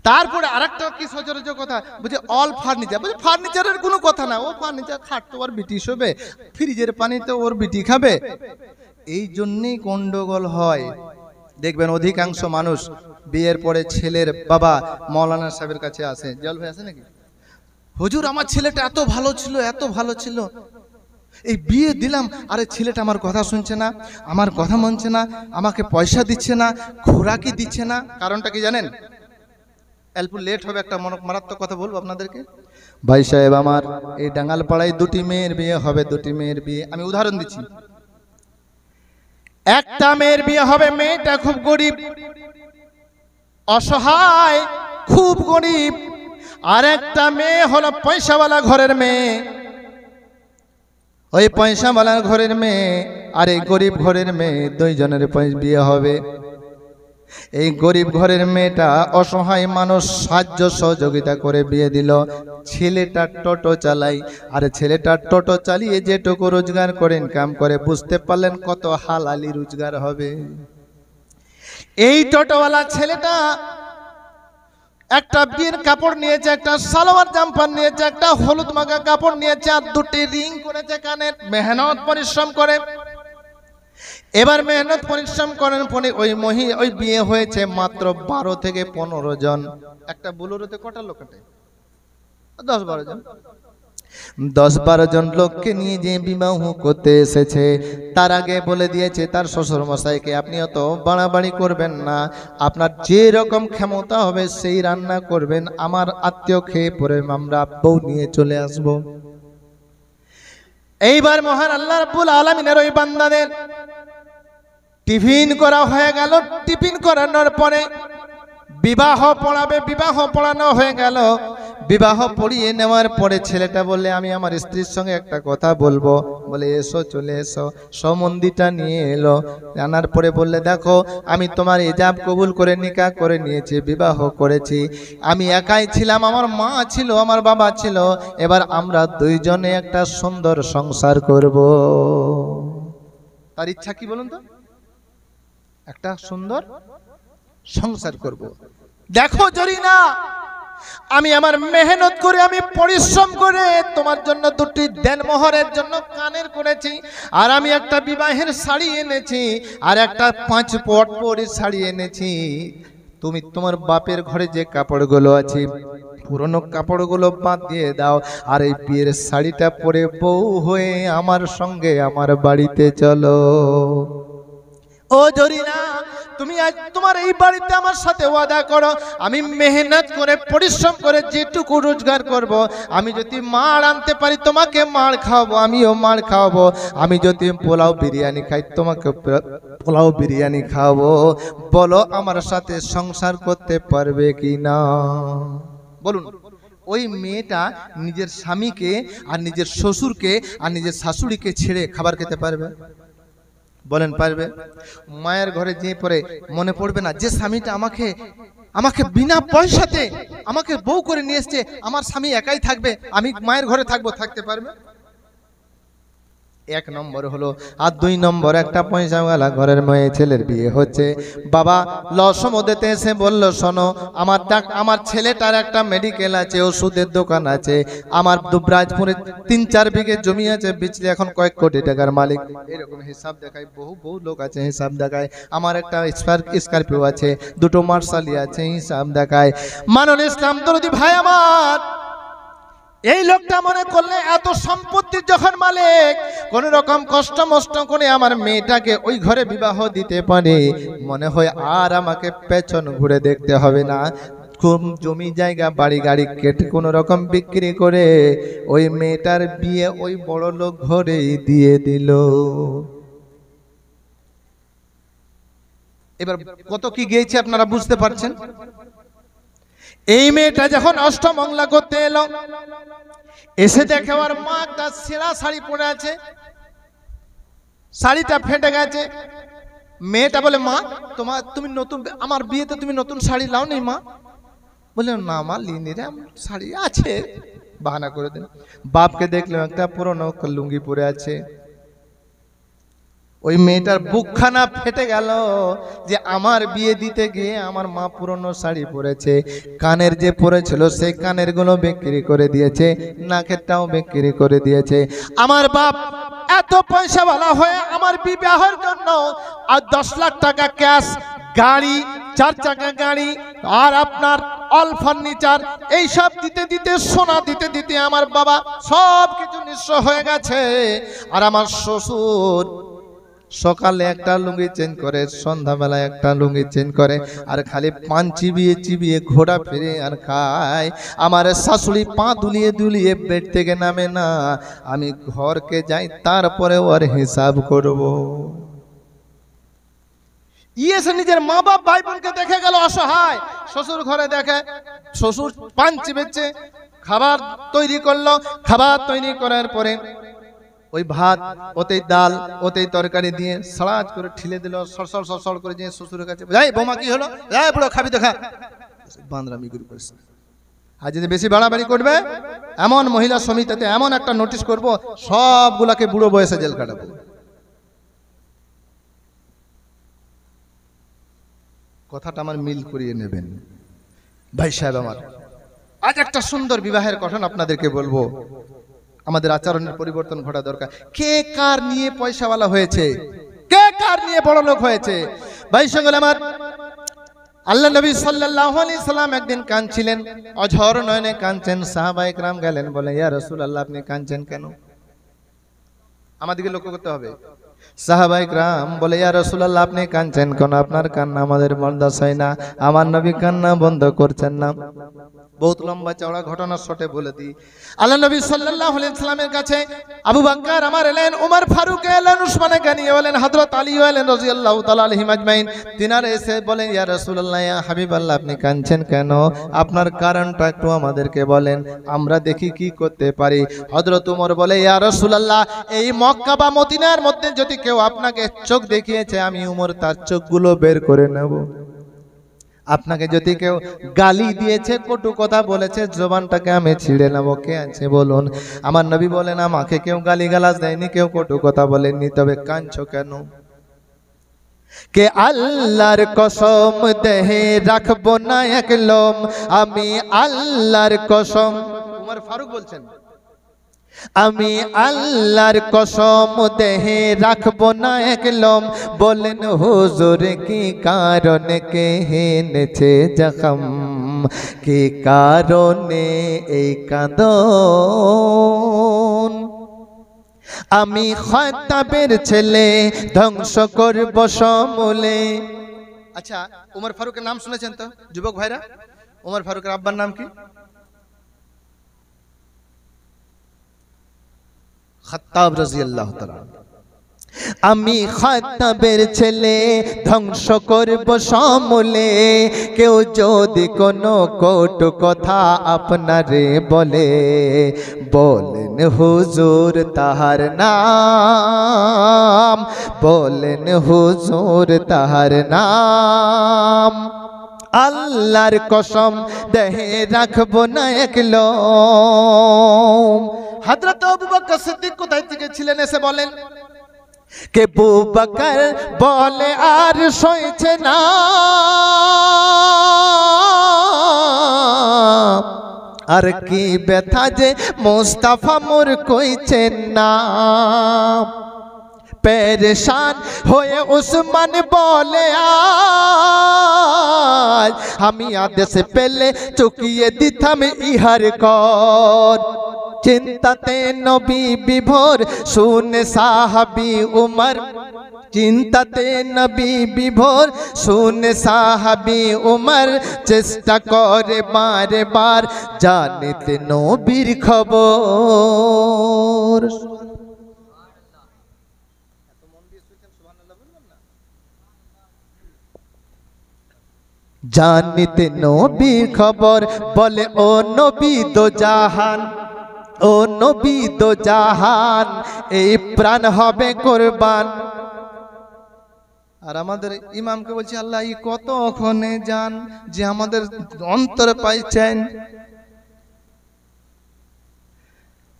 তারপরে আরেকটা কি সচরাচর কথা বলছে অল ফার্নিচার, বলছে ফার্নিচারের কোনো কথা না, ও ফার্নিচার খাট তো ওর বিটি শোবে, ফ্রিজের পানি তো ওর বিটি খাবে। এই জন্যই গন্ডগোল হয়। দেখবেন অধিকাংশ মানুষ বিয়ের পরে ছেলের বাবা মৌলানা সাহেবের কাছে আসে, জল ভাই আছে নাকি, হুজুর আমার ছেলেটা এত ভালো ছিল, এত ভালো ছিল, এই বিয়ে দিলাম, আরে ছেলেটা আমার কথা শুনছে না, আমার কথা মানছে না, আমাকে পয়সা দিচ্ছে না, খোরাকি দিচ্ছে না। কারণটা কি জানেন? অল্প লেট হবে, একটা মারাত্মক কথা বলবো আপনাদেরকে। ভাই সাহেব আমার এই ডাঙ্গালপাড়ায় দুটি মেয়ের বিয়ে হবে, দুটি মেয়ের বিয়ে, আমি উদাহরণ দিচ্ছি। একটা মেয়ের বিয়ে হবে, মেয়েটা খুব গরিব, অসহায়, খুব গরিব। আর একটা মেয়ে হলো পয়সাওয়ালা ঘরের মেয়ে। ওই পয়সাওয়ালার ঘরের মেয়ে আর এই গরিব ঘরের মেয়ে, দুইজনের বিয়ে হবে। এই গরিব ঘরের মেয়েটা অসহায় মানুষ, সাহায্য সহযোগিতা করে বিয়ে দিল। ছেলেটা টোটো চালাই, আর ছেলেটা টোটো চালিয়ে যেটুকু রোজগার করে ইনকাম করে, বুঝতে পারলেন কত হালালি রোজগার হবে। এই টোটোওয়ালা ছেলেটা একটা বিয়ের কাপড় নিয়েছে, একটা সালোয়ার জাম্পার নিয়েছে, একটা হলুদ মাখা কাপড় নিয়েছে, আর দুটি রিং করেছে কানে, মেহনত পরিশ্রম করে। এবার মেহনত পরিশ্রম করেন পরে ওই বিয়ে হয়েছে মাত্র 12 থেকে 15 জন। একটা বুলোরোতে কটা লোক আটে? 10-12 জন। 10-12 জন লোককে নিয়ে যে বিবাহ করতে এসেছে, তার আগে বলে দিয়েছে তার শ্বশুর মশাইকে, আপনি অত বাড়াবাড়ি করবেন না, আপনার যে রকম ক্ষমতা হবে সেই রান্না করবেন, আমার আত্মীয় খেয়ে পরে আমরা বউ নিয়ে চলে আসব। এইবার মহান আল্লাহ রাব্বুল আলামিনের ওই বান্দাদের টিফিন করা হয়ে গেল। টিফিন করানোর পরে বিবাহ পড়াবে, বিবাহ পড়ানো হয়ে গেল। বিবাহ পড়িয়ে নেওয়ার পরে ছেলেটা বললে, আমি আমার স্ত্রীর সঙ্গে একটা কথা বলবো। বলে এসো, চলে এসো। সম্বন্ধীটা নিয়ে এলো, আনার পরে বললে, দেখো আমি তোমার ইজাব কবুল করে নিকাহ করে নিয়েছি, বিবাহ করেছি। আমি একাই ছিলাম, আমার মা ছিল, আমার বাবা ছিল, এবার আমরা দুইজনে একটা সুন্দর সংসার করব। তার ইচ্ছা কি বলুন তো? একটা সুন্দর সংসার করব। দেখো জরিনা, আমি আমার মেহনত করে, আমি পরিশ্রম করে তোমার জন্য দুটি দেনমোহরের জন্য কানের করেছি, আর আমি একটা বিবাহের শাড়ি এনেছি, আর একটা 5 পট শাড়ি এনেছি। তুমি তোমার বাপের ঘরে যে কাপড়গুলো আছে, পুরনো কাপড়গুলো বাদ দিয়ে দাও, আর এই বিয়ের শাড়িটা পরে বউ হয়ে আমার সঙ্গে আমার বাড়িতে চলো। ও জরিনা, তুমি আজ তোমার এই বাড়িতে আমার সাথে ওয়াদা করো, আমি মেহনত করে পরিশ্রম করে যেটুকু রোজগার করব, আমি যদি মার আনতে পারি তোমাকে মার খাওয়াবো, আমিও মার খাওয়াবো। আমি যদি পোলাও বিরিয়ানি খাই, তোমাকে পোলাও বিরিয়ানি খাওয়াবো। বলো আমার সাথে সংসার করতে পারবে কি না? বলুন। ওই মেয়েটা নিজের স্বামীকে আর নিজের শ্বশুরকে আর নিজের শাশুড়িকে ছেড়ে খাবার খেতে পারবে? বলেন পারবে? মায়ের ঘরে যে পরে মনে পড়বে না যে স্বামীটা আমাকে বিনা পয়সাতে আমাকে বউ করে নিয়ে এসছে, আমার স্বামী একাই থাকবে, আমি মায়ের ঘরে থাকবো, থাকতে পারবে? 1 নম্বর হলো। আর 2 নম্বর, একটা পয়সাওয়ালা ঘরের মেয়ে ছেলের বিয়ে হচ্ছে, বাবা লসমোদেতে এসে বলল, শোনো আমার ছেলেটার একটা মেডিকেল আছে, ওষুধের দোকান আছে, আমার দুবরাজপুরে 3-4 বিঘে জমি আছে, বিচলে এখন কয়েক কোটি টাকার মালিক। এরকম হিসাব দেখায়, বহু লোক আছে হিসাব দেখায়। আমার একটা স্করপিও আছে, 2টো মার্শালি আছে, হিসাব দেখায়। মানন ইসলাম দরদি ভাই আমার, এই লোকটা মনে করলে এত সম্পত্তির যখন মালিক, কোন রকম কষ্ট মষ্ট করে আমার মেয়েটাকে ওই ঘরে বিবাহ দিতে পারে, মনে হয় আর আমাকে পেছন ঘুরে দেখতে হবে না। খুব জমি জায়গা বাড়ি গাড়ি কেটে কোন রকম বিক্রি করে ওই মেয়েটার বিয়ে ওই বড় লোক ঘরেই দিয়ে দিল। এবার কত কি গিয়েছে আপনারা বুঝতে পারছেন? এই মেয়েটা যখন অষ্টমঙ্গলা করতে এলো, এসে দেখে ওর মা একটা ছেঁড়া শাড়ি পরে আছে, শাড়িটা ফেটে গেছে। মেয়েটা বলে, মা তুমি নতুন, আমার বিয়েতে তুমি নতুন শাড়ি লাও নি মা? বলে, না মা লিনি রে, শাড়ি আছে, বাহানা করে দেন। বাপকে দেখলো একটা পুরনো লুঙ্গি পরে আছে, ওই মেয়েটার বুকখানা ফেটে গেল যে আমার বিয়ে দিতে গিয়ে আমার মা পুরনো শাড়ি পরেছে, কানের যে পরেছিল সেই কানের গুলো বিক্রি করে দিয়েছে, নাকেরটাও বিক্রি করে দিয়েছে। আমার বাপ এত পয়সাওয়ালা হয়ে আমার বিবাহের জন্য আর 10 লাখ টাকা ক্যাশ, গাড়ি, 4 চাকা গাড়ি আর আপনার অল ফার্নিচার এইসব দিতে দিতে, সোনা দিতে দিতে আমার বাবা সব কিছু নিঃস্ব হয়ে গেছে। আর আমার শ্বশুর সকালে একটা লুঙ্গি চেঞ্জ করে, সন্ধ্যাবেলায় একটা লুঙ্গি চেঞ্জ করে, আর খালি পান চিবিয়ে চিবিয়ে ঘোড়া ফিরে আর খায়। আমার শাশুড়ি পা দুলিয়ে দুলিয়ে বেড থেকে নামে না। আমি ঘরকে যাই, তারপরে ওর হিসাব করব। ইয়েছে নিজের মা বাপ ভাই বোনকে দেখে গেল অসহায়, শ্বশুর ঘরে দেখে শ্বশুর পান চিবেছে, খাবার তৈরি করলো, খাবার তৈরি করার পরে ওই ভাত, ওতেই ডাল, ওতেই তরকারি দিয়ে সালাদ করে ঠিলে দিল, সরসর সরসর করে দিয়ে শ্বশুরের কাছে, যাই বৌমা কি হলো, যাই বুড়ো খাবি তো খা। বান্দরামি গুরু করেছে। আর যদি বেশি বাড়াবাড়ি করবে, এমন মহিলা সমিতিতে এমন একটা নোটিশ করব, সবগুলাকে বুড়ো বয়সে জেল কাটাবো। কথাটা আমার মিল করিয়ে নেবেন ভাই সাহেব আমার। আজ একটা সুন্দর বিবাহের ঘটনা আপনাদেরকে বলবো। আমাদের আচরণের পরিবর্তন ঘটা দরকার। কে কার নিয়ে পয়সাওয়ালা হয়েছে, কে কার নিয়ে বড় লোক হয়েছে? ভাই সকল আমার, আল্লাহ নবী সাল্লাল্লাহু আলাইহি সাল্লাম একদিন কাঁদছিলেন, অঝর নয়নে কাঁদছেন। সাহাবায়ে কেরাম গেলেন, বলে ইয়া রাসূলুল্লাহ আপনি কাঁদছেন কেন? আমাদেরকে লক্ষ্য করতে হবে। সাহাবায়ে কেরাম বলে ইয়া রাসূলুল্লাহ আপনি কাঁদছেন কেন? আপনার কান্না আমাদের বরদাস্ত হয় না। আমার নবী কান্না বন্ধ করছেন না। বহুত লম্বা চওড়া ঘটনা শর্টে বলে দিই। আল্লাহ নবী সাল্লাল্লাহু আলাইহি সাল্লামের কাছে আবু বকর আমার এলেন, ওমর ফারুক এলেন, উসমান গনি এলেন, হযরত আলী এলেন রাদিয়াল্লাহু তাআলা আলাইহিম আজমাইন। তিনারা এসে বলেন ইয়া রাসূলুল্লাহ, ইয়া হাবিবাল্লাহ আপনি কাঁদছেন কেন? আপনার কারণটা একটু আমাদেরকে বলেন, আমরা দেখি কি করতে পারি। হযরত ওমর বলে ইয়া রাসূলুল্লাহ, এই মক্কা বা মদিনার মধ্যে যদি কেউ আপনাকে চোখ দেখিয়েছে, আমি ওমর তার চোখগুলো বের করে নেব। আপনাকে যদি কেউ গালি দিয়েছে, কটু কথা বলেছে, জবানটাকে আমি ছিঁড়ে নেবো। কে আছে বলুন? আমার নবী বলেন আমাকে কেউ গালি গালাজ দেয়নি, কেউ কটু কথা বলেননি, তবে কাঁদছো কেন? কে আল্লাহর কসম দেহে রাখবো না এক লোম, আমি আল্লাহর কসম। উমর ফারুক বলছেন আমি আল্লাহর কসম দেহে রাখবো না এক লোম। বলেন হুজুর কি কারণে কে হেনেছে জখম, কি কারণে এই কাঁদন? আমি খাত্তাবের ছেলে, ধ্বংস করব সমূলে। আচ্ছা, উমর ফারুকের নাম শুনেছেন তো যুবক ভাইরা? উমর ফারুকের আব্বার নাম কি? খাত্তাব রাদিয়াল্লাহু তাআলা। আমি খাত্তাবের ছেলে, ধ্বংস করব সমূলে। কেউ যদি কোনো কটু কথা আপনারে বলে, বলেন হুজুর তাহার নাম, বলেন হুজুর তাহার নাম। আল্লাহর কসম দেহে রাখবো না এক লোম। হযরত আবু বকর সিদ্দিক কোথায় থেকে ছিলেন এসে বলেন কে আবু বকর বলে আর সইছে না, আর কি ব্যথা যে মুস্তাফা মোর কইছেন না। পেরেশান হয়ে উসমান বলে আজ আমি আদেশ পেলে চুকিয়ে দিতাম ইহার কর। চিন্তাতে নবী বিভোর শুনে সাহাবী উমর, চিন্তাতে নবী বিভোর শুনে সাহাবী উমর। চেষ্টা করে বারে বার জানিতে নবীর খবর। জানিতে নবীর খবর, বলে ও নবী দো জাহান, ও নবী দো জাহান, এই প্রাণ হবে কুরবান। আর আমাদের ইমামকে বলছি আল্লাহ ই কত ওখানে যান যে আমাদের অন্তরে পাইছেন।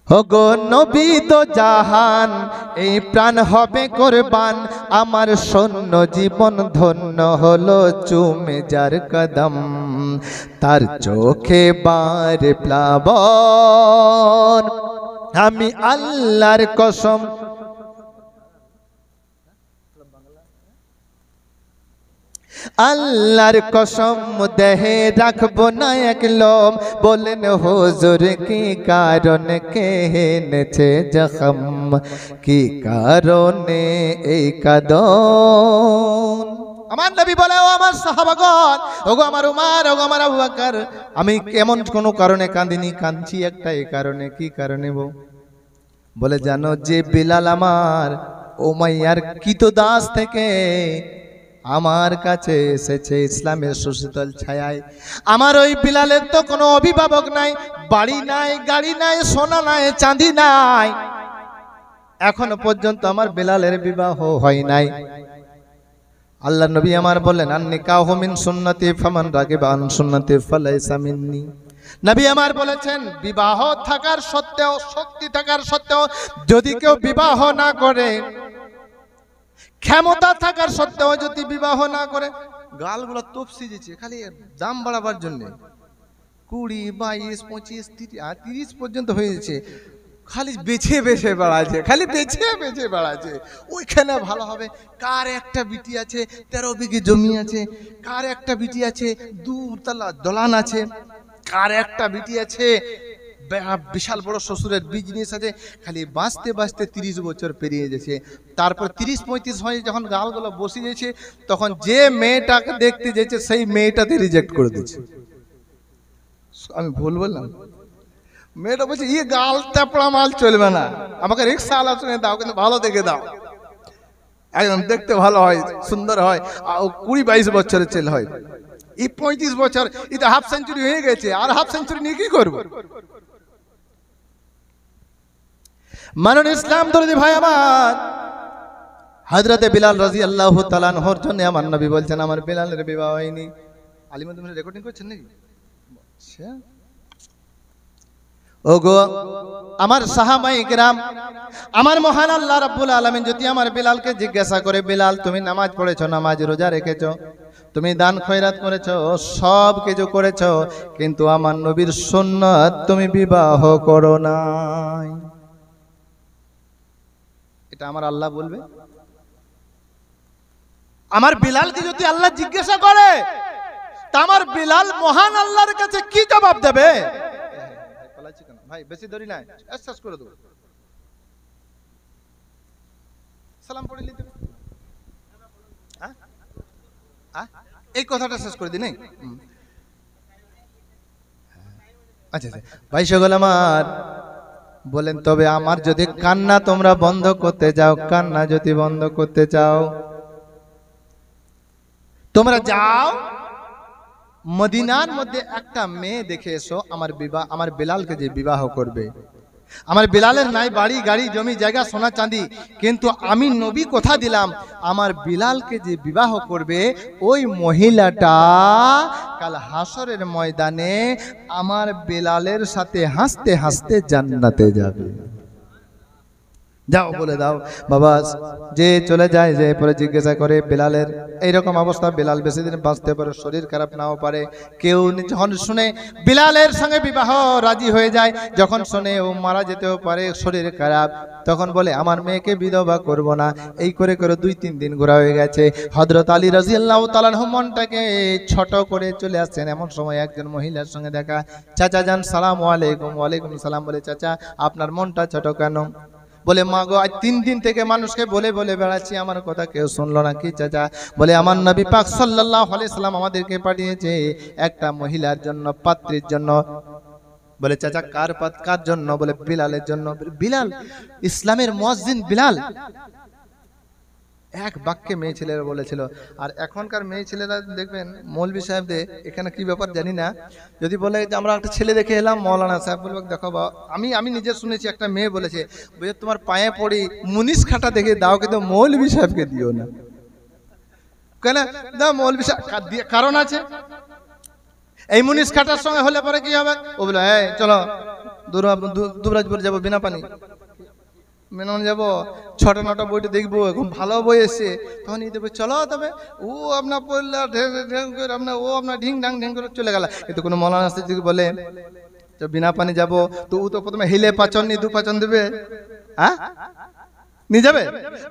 ওগো নবী তো জাহান, এই প্রাণ হবে কোরবান, আমার শূন্য জীবন ধন্য হলো চুমে যার কদম, তার চোখে বার প্লাবন, আমি আল্লাহর কসম। আল্লাহর কসম দেহে রাখবো না একলম, বলেন হুজুর কি কারণে কেনেছে জখম, কি কারণে এই কাঁদন। আমার নবী বলে, ও আমার সাহাবাগণ, ওগো আমার উমর, ওগো আমার আবু বকর, আমি কেমন কোনো কারণে কাঁদিনি, কাঁদছি একটা এই কারণে। কি কারণে বলে, জানো যে বিলাল আমার উমাইয়ার কৃতদাস থেকে আমার কাছে এসেছে ইসলামের সুশীতল ছায়ায়, আমার ওই বিলালের তো কোনো অভিভাবক নাই, বাড়ি নাই, গাড়ি নাই, সোনা নাই, চাঁদি নাই, এখনো পর্যন্ত আমার বিলালের বিবাহ হয় নাই। আল্লাহ নবী আমার বললেন, আন-নিকাহু মিন সুন্নতি ফামান রাগিবা আন সুন্নতি ফালাইসা মিন্নি। নবী আমার বলেছেন, বিবাহ থাকার সত্ত্বেও, শক্তি থাকার সত্ত্বেও যদি কেউ বিবাহ না করে, ক্ষমতা থাকার সত্ত্বেও যদি বিবাহ না করে, গালগুলো তপসি দিচ্ছে খালি দাম বাড়াবার জন্য, 20, 22, 25, 30 পর্যন্ত হয়ে যাচ্ছে, খালি বেছে বেছে বেড়াচ্ছে, খালি বেছে বেছে বেড়াচ্ছে। ওইখানে ভালো হবে, কার একটা বিটি আছে 13 বিঘে জমি আছে, কার একটা বিটি আছে 2 তলা দলান আছে, কার একটা বিটি আছে বিশাল বড় শ্বশুরের বিজনেস আছে, খালি বাঁচতে বাঁচতে 30 বছর পেরিয়ে গেছে। তারপর 30-35 হয়ে যখন গালগুলো বসে গেছে, তখন যে মেয়েটাকে দেখতে যেছে সেই মেয়েটাতে রিজেক্ট করে দিচ্ছে। আমি ভুল বললাম? মেয়েটা বলছে, ইয়ে গাল চাপড়া মাল চলবে না, আমাকে রিক্সা আলোচনায় দাও, কিন্তু ভালো দেখে দাও, একদম দেখতে ভালো হয়, সুন্দর হয়, 20-22 বছরের ছেলে হয়। এই 35 বছর, এটা হাফ সেঞ্চুরি হয়ে গেছে, আর হাফ সেঞ্চুরি নিয়ে কি করবো? মাননীয় ইসলাম দরদি ভাই আমার, হযরতে বিলাল রাদিয়াল্লাহু তাআলা আনহুর জন্য আমার নবী বলছেন, আমার বিলালের বিবাহ হয়নি। আলিমুদ্দিন রেকর্ডিং করছেন নাকি? আচ্ছা, ওগো আমার সাহাবায়ে কেরাম, আমার মহান আল্লাহ রাব্বুল আলামিন যদি আমার বিলালকে জিজ্ঞাসা করে, বিলাল তুমি নামাজ পড়েছো, নামাজ রোজা রেখেছো, তুমি দান খয়রাত করেছো, সব কিছু করেছো, কিন্তু আমার নবীর সুন্নাত তুমি বিবাহ করো নাই, এটা আমার আল্লাহ বলবে? আমার বিলালকে যদি আল্লাহ জিজ্ঞাসা করে, তা আমার বিলাল মহান আল্লাহর কাছে কি জবাব দেবে? ভাই বেশি ধরি না, শেষ করে দেবো, সালাম পড়ে নিতে, এই কথাটা শেষ করে দিই নাই? আচ্ছা আচ্ছা ভাই সকল আমার বলেন, তবে আমার যদি কান্না তোমরা বন্ধ করতে যাও, কান্না যদি বন্ধ করতে চাও, তোমরা যাও মদিনার মধ্যে একটা মেয়ে দেখে এসো, আমার বিলালকে যে বিবাহ করবে। আমার বিলালের নাই বাড়ি গাড়ি জমি জায়গা সোনা চাঁদি, কিন্তু আমি নবী কথা দিলাম, আমার বিলালকে যে বিবাহ করবে, ওই মহিলাটা কাল হাসরের ময়দানে আমার বিলালের সাথে হাসতে হাসতে জান্নাতে যাবে। যাও বলে দাও বাবা, যে চলে যায়, যে পরে জিজ্ঞাসা করে বিলালের এইরকম অবস্থা, বিলাল বেশি দিন বাঁচতে পারে, শরীর খারাপ নাও পারে, কেউ যখন শুনে বিলালের সঙ্গে বিবাহ রাজি হয়ে যায়, যখন শুনে ও মারা যেতেও পারে, শরীর খারাপ, তখন বলে আমার মেয়েকে বিধবা করব না। এই করে করে 2-3 দিন ঘোরা হয়ে গেছে। হযরত আলী রাদিয়াল্লাহু তাআলা আনহু মনটাকে ছোট করে চলে আসছেন, এমন সময় একজন মহিলার সঙ্গে দেখা। চাচা যান, সালাম আলাইকুম। ওয়ালাইকুম সালাম। বলে, চাচা আপনার মনটা ছোট কেন? বলে, মা গো, আজ 3 দিন থেকে মানুষকে বলে বলে বেড়াচ্ছি, আমার কথা কেউ শুনলো না। কি চাচা? বলে, আমার নবী পাক সাল্লাল্লাহু আলাইহি সাল্লাম আমাদেরকে পাঠিয়েছে একটা মহিলার জন্য, পাত্রীর জন্য। বলে, চাচা কার জন্য? বলে, বিলালের জন্য। বিলাল ইসলামের মুয়াজ্জিন বিলাল। এক বাক্যে মেয়ে ছেলেরা বলেছিল। আর এখনকার মেয়ে ছেলেরা দেখবেন মৌলভী সাহেবদের এখানে কি ব্যাপার জানি না, যদি বলে যে আমরা একটা ছেলে দেখে এলাম, মৌলানা সাহেব বলবে দেখো বা, আমি নিজে শুনেছি একটা মেয়ে বলেছে, বুঝে তোমার পায়ে পড়ি মুনিশ খাটা দেখে দাও, কিন্তু মৌলভী সাহেবকে দিও না। কেন দাও? মৌলভী সাহেব কারণ আছে। এই মুনিশ খাটার সঙ্গে হলে পরে কি হবে? ও বলে, চলো দুবরাজপুর যাবো বিনা পানি, মেনন যাবো 6টা 9টা বইটা দেখবো, এখন ভালো বই এসছে, তখন এই দেবো চলো তবে ও আপনার পড়লে আপনার ও আপনার ঢিং ঢাং ঢিং করে চলে গেল। কিন্তু কোনো মৌলানা যদি বলে তো বিনা পানি যাবো, তো ও তো প্রথমে হিলে পাচন নি দু পাচন দেবে, হ্যাঁ নিয়ে যাবে।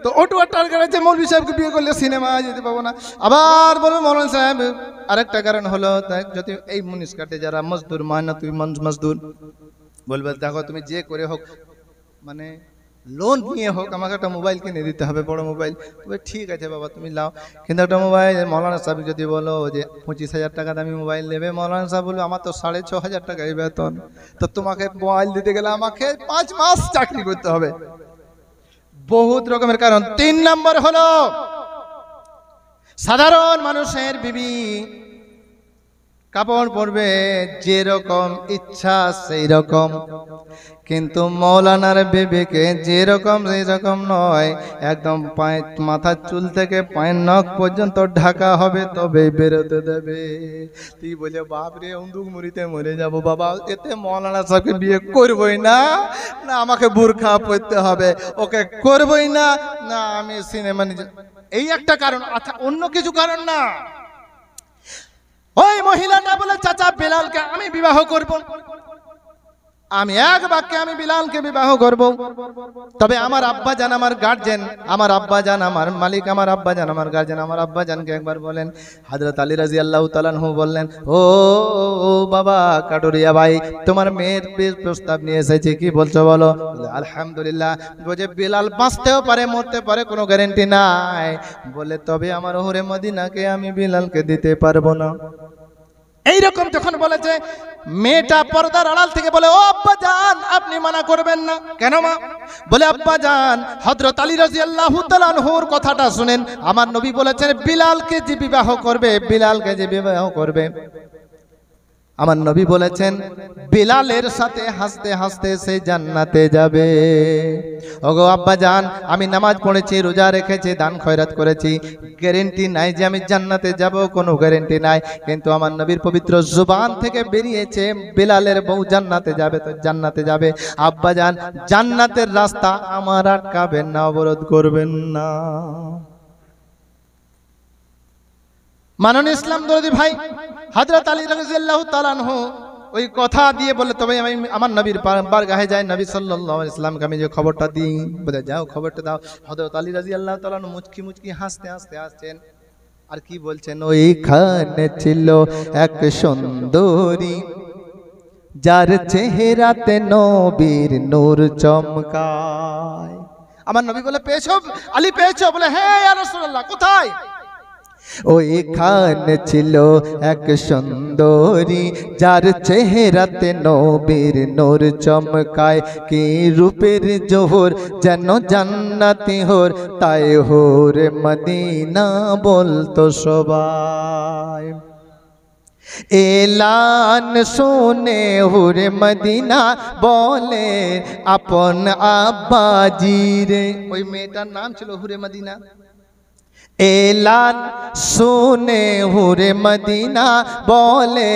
তো ওটু আর টার্গেট আছে মৌলভী সাহেবকে বিয়ে করলে সিনেমা যেতে পাবো না। আবার বলবে মৌলানা সাহেব আরেকটা কারণ হলো যদি এই মুনিশ কাটে যারা মজদুর মায়না তুই মজদুর, বলবে দেখো তুমি যে করে হোক মানে লোন নিয়ে হোক আমাকে একটা মোবাইল কিনে দিতে হবে, বড় মোবাইল। তবে ঠিক আছে বাবা তুমি লাও, কিন্তু একটা মোবাইল মৌলানা সাহেব যদি বলো যে 25,000 টাকা দামি মোবাইল নেবে, মৌলানা সাহেব বলবে আমার তো 6,500 টাকাই বেতন, তো তোমাকে মোবাইল দিতে গেলে আমাকে 5 মাস চাকরি করতে হবে। বহুত রকমের কারণ। 3 নম্বর হলো সাধারণ মানুষের বিবি কাপড় পরবে যেরকম ইচ্ছা সেই রকম, কিন্তু মৌলানার বিবিকে যেরকম সেই রকম নয়, একদম মাথার চুল থেকে পায়ের নখ পর্যন্ত ঢাকা হবে তবে বেরোতে দেবে। তুই বলে বাপরে অন্দুক মুড়িতে মরে যাবো বাবা, এতে মৌলানা সাহেবকে বিয়ে করবই না, না আমাকে বুরখা পরতে হবে, ওকে করবই না, না আমি সিনেমা নিজে। এই একটা কারণ, আচ্ছা অন্য কিছু কারণ না। ওই মহিলাটা বলে চাচা বিলালকে আমি বিবাহ করব, আমি এক বাক্যে আমি বিলালকে বিবাহ করব, তবে আমার আব্বা জান আমার গার্জেন, আমার আব্বা জান আমার মালিক, আমার আব্বা জান আমার গার্জেন, আমার আব্বা জানকে একবার বলেন। হযরত আলী রাদিয়াল্লাহু তাআলা আনহু বললেন, ও বাবা কাটুরিয়া ভাই তোমার মেয়ের প্রস্তাব নিয়ে এসেছে, কি বলছো বলো? আলহামদুলিল্লাহ। বলে বিলাল বাঁচতেও পারে মরতে পারে কোনো গ্যারান্টি নাই, বলে তবে আমার ওহরে মদিনাকে আমি বিলালকে দিতে পারবো না। এইরকম যখন বলেছে, মেয়েটা পর্দার আড়াল থেকে বলে ও আব্বা জান আপনি মানা করবেন না। কেন মা? বলে আব্বা জান হযরত আলী রাদিয়াল্লাহু তাআলা আনহুর কথাটা শুনেন, আমার নবী বলেছেন বিলালকে যে বিবাহ করবে, বিলালকে যে বিবাহ করবে, আমার নবী বলেছেন বিলালের সাথে হাসতে হাসতে সে জান্নাতে যাবে। ওগো আব্বা জান আমি নামাজ পড়েছি, রোজা রেখেছি, দান খয়রাত করেছি, গ্যারান্টি নাই যে আমি জান্নাতে যাব, কোনো গ্যারান্টি নাই, কিন্তু আমার নবীর পবিত্র জুবান থেকে বেরিয়েছে বিলালের বউ জান্নাতে যাবে, তো জান্নাতে যাবে। আব্বা জান জান্নাতের রাস্তা আমার আটকাবেন না, অবরোধ করবেন না। মাননীয় ইসলাম দরদি ভাই হযরত আলী রাদিয়াল্লাহু তাআলা আনহু ওই কথা দিয়ে বলে তবে আমি আমার নবীর বারগাহে যাই, নবী সাল্লাল্লাহু আলাইহি সাল্লামকে আমি যে খবরটা দিই, বলে যাও খবরটা দাও। হযরত আলী রাদিয়াল্লাহু তাআলা আনহু মুচকি মুচকি হাসতে হাসতে আসছেন, আর কি বলছেন, ওইখানে ছিল এক সুন্দরী যার চেহারাতে নবীর নূর চমকায়। আমার নবী বলে পেয়েছো আলী, পেয়েছো? বলে হ্যাঁ ইয়া রাসূলুল্লাহ। কোথায়? ওইখানে ছিল এক সুন্দরী যার চেহারাতে নবীর নূর চমকায়, কি রূপের জোহর যেন জান্নাতি হোর, তাই হোর মদিনা বলতো সবাই। এলান শুনে হুরে মদিনা বলে আপন আব্বাজি রে। ওই মেয়েটার নাম ছিল হুরে মদিনা। এলান শুনে হুরে মদিনা বলে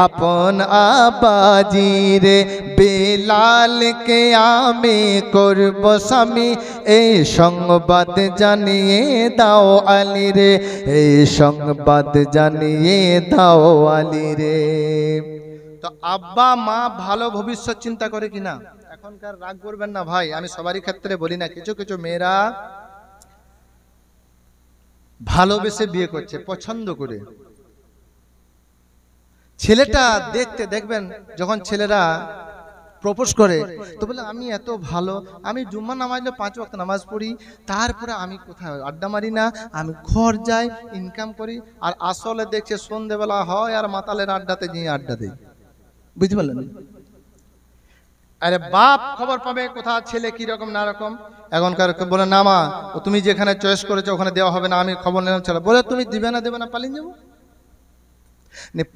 আপন আব্বাজি রে, বিলালকে আমি করব স্বামী, এই সংবাদ জানিয়ে দাও আলী রে, এই সংবাদ জানিয়ে দাও আলী রে। তো আব্বা মা ভালো ভবিষ্যৎ চিন্তা করে কিনা? এখনকার রাগ করবেন না ভাই, আমি সবারই ক্ষেত্রে বলি না, কিছু কিছু মেয়েরা ভালোবেসে বিয়ে করছে পছন্দ করে। ছেলেটা দেখতে দেখবেন যখন ছেলেরা প্রপোজ করে তো বলে আমি এত ভালো, আমি জুম্মা নামাজ 5 ওয়াক্ত নামাজ পড়ি, তারপরে আমি কোথাও আড্ডা মারি না, আমি ঘর যাই ইনকাম করি, আর আসলে দেখছে সন্ধ্যেবেলা হয় আর মাতালের আড্ডাতে গিয়ে আড্ডা দেয়। বুঝতে পারলেন? আরে বাপ খবর পাবে কোথা ছেলে কি রকম না রকম। এখনকার বলে না মা তুমি যেখানে চয়েস করেছো ওখানে দেওয়া হবে না, আমি খবর নিলাম ছেলে বলে তুমি দিবে না পালিয়ে যাবো।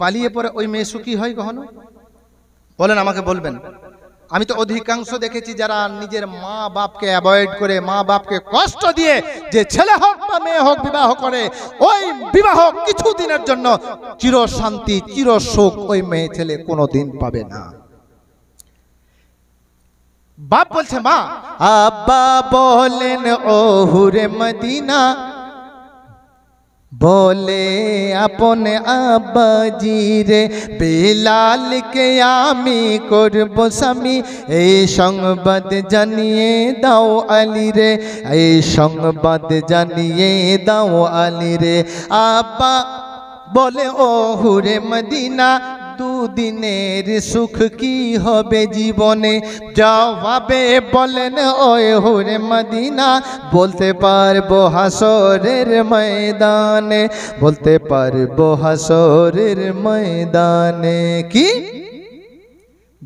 পালিয়ে পরে ওই মেয়ে সুখী হয় কখনো? বলেন আমাকে বলবেন। আমি তো অধিকাংশ দেখেছি যারা নিজের মা বাপকে অ্যাভয়েড করে, মা বাপকে কষ্ট দিয়ে যে ছেলে হোক বা মেয়ে হোক বিবাহ করে, ওই বিবাহ কিছুদিনের জন্য চির শান্তি চির সুখ ওই মেয়ে ছেলে কোনোদিন পাবে না। বাপ বলছে মা, আব্বা বলেন ও হুরে মদিনা, বলে আপন আব্বাজি রে, বিলালকে আমি করব স্বামী, এই সংবাদ জানিয়ে দাও আলী রে, এই সংবাদ জানিয়ে দাও আলী রে। আব্বা বলে ও হুরে মদিনা, দুদিনের সুখ কি হবে জীবনে, জবাবে বলেন ও হুরে মদিনা, বলতে পারবো হাসরের ময়দানে, বলতে পারবো হাসরের ময়দানে। কি?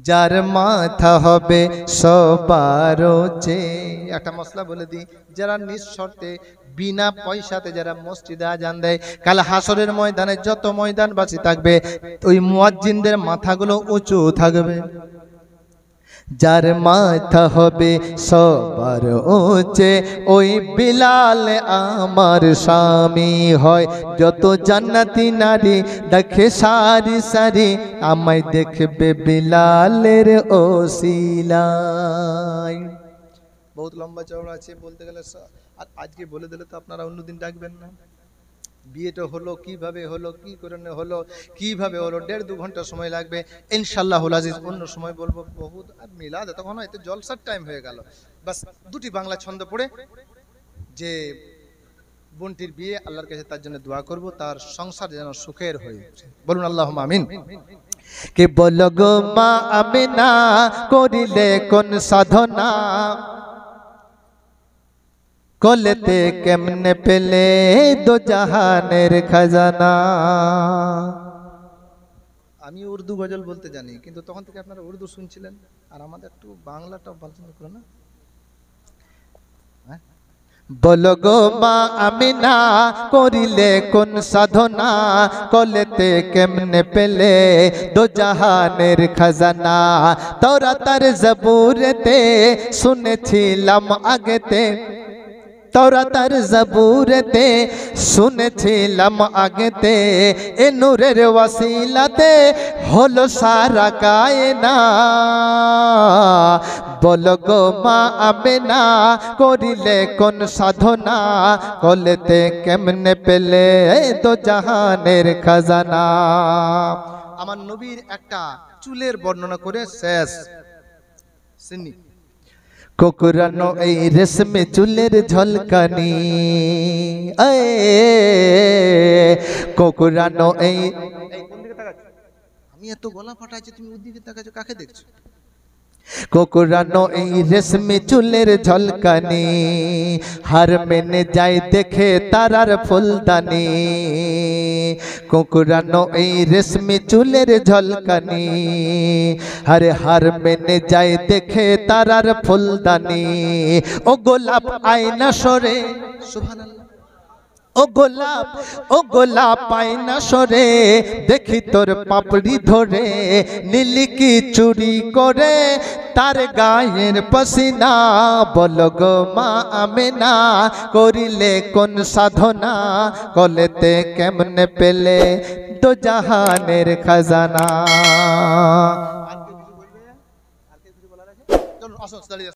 যার মাথা হবে সবার চেয়ে। একটা মশলা বলে দিই, যারা নিঃশর্তে বিনা পয়সাতে যারা মসজিদে আজান দেয়, কাল হাসরের ময়দানে যত ময়দানবাসী থাকবে ওই মুয়াজ্জিনদের মাথাগুলো উঁচু থাকবে। যার মাথা হবে সবার উঁচে, ওই বিলাল আমার স্বামী হয়। যত জান্নাতি নারী দেখে সারি সারি, আমায় দেখবে বিলালের ওসিলায়। বহুত লম্বা চওড়া আছে বলতে গেলে, আর আজকে বলে দিলে তো আপনারা অন্যদিন ডাকবেন না। বিয়েটা হলো কিভাবে হলো, কি করে হলো, কিভাবে হলো, 1.5-2 ঘন্টা সময় লাগবে ইনশাআল্লাহুল আজিজ। অন্য সময় বলবো। বহুত আর মিলাদ তখন হয়তো জলসার টাইম হয়ে গেল। বাস দুটি বাংলা ছন্দ পড়ে যে বোনটির বিয়ে, আল্লাহর কাছে তার জন্য দোয়া করব, তার সংসার যেন সুখের হয়ে ওঠে। বলুন আল্লাহুম্মা আমিন। কে বলো গো মা আমিনা, করিলে কোন সাধনা, কলেতে কেমনে পেলে দো জাহানের খাজানা। আমি উর্দু গজল বলতে জানি, কিন্তু তখন থেকে আপনারা উর্দু শুনছিলেন, আর আমাদের একটু বাংলাটা পছন্দ করো না। বলো গো মা আমিনা, করিলে কোন সাধনা, কলেতে কেমনে পেলে দো জাহানের খাজানা। তাওরাতের জবুরেতে শুনেছিলাম আগেতে, তাওরাতের জবুরেতে শুনেছিলাম আগেতে, এ নূরের ওয়াসিলাতে হলো সারা কায়না। বলো গো মা আমিনা, করিলে কোন সাধনা, কলেতে কেমনে পেলে দো জাহানের খাজানা। আমার নবীর একটা চুলের বর্ণনা করে শেষ শুনি। কোকরানো এই রেশমে চুলের ঝলকানি, কোকরানো এই, আমি এত গলা ফাটাইছি, তুমি ওদিকে তাকাচ্ছ, কাকে দেখছো? কোকরানো এই রেশমে চুলের ঝলকানি, হার মেনে যায় দেখে তারার ফুলদানি। কোকরানো এই রেশমে চুলের ঝলকানি, আরে হার মেনে যায় দেখে তারার ফুলদানি। ও গোলাপ আয়না সরে, সুবহানাল্লাহ। ও গোলাপ আয়না সরে, দেখি তোর পাপড়ি ধরে, নীলিকি চুরি করে তার গায়ের পসিনা। বলো গো মা আমিনা, করিলে কোন সাধনা, কলেতে কেমনে পেলে দো জাহানের খাজানা।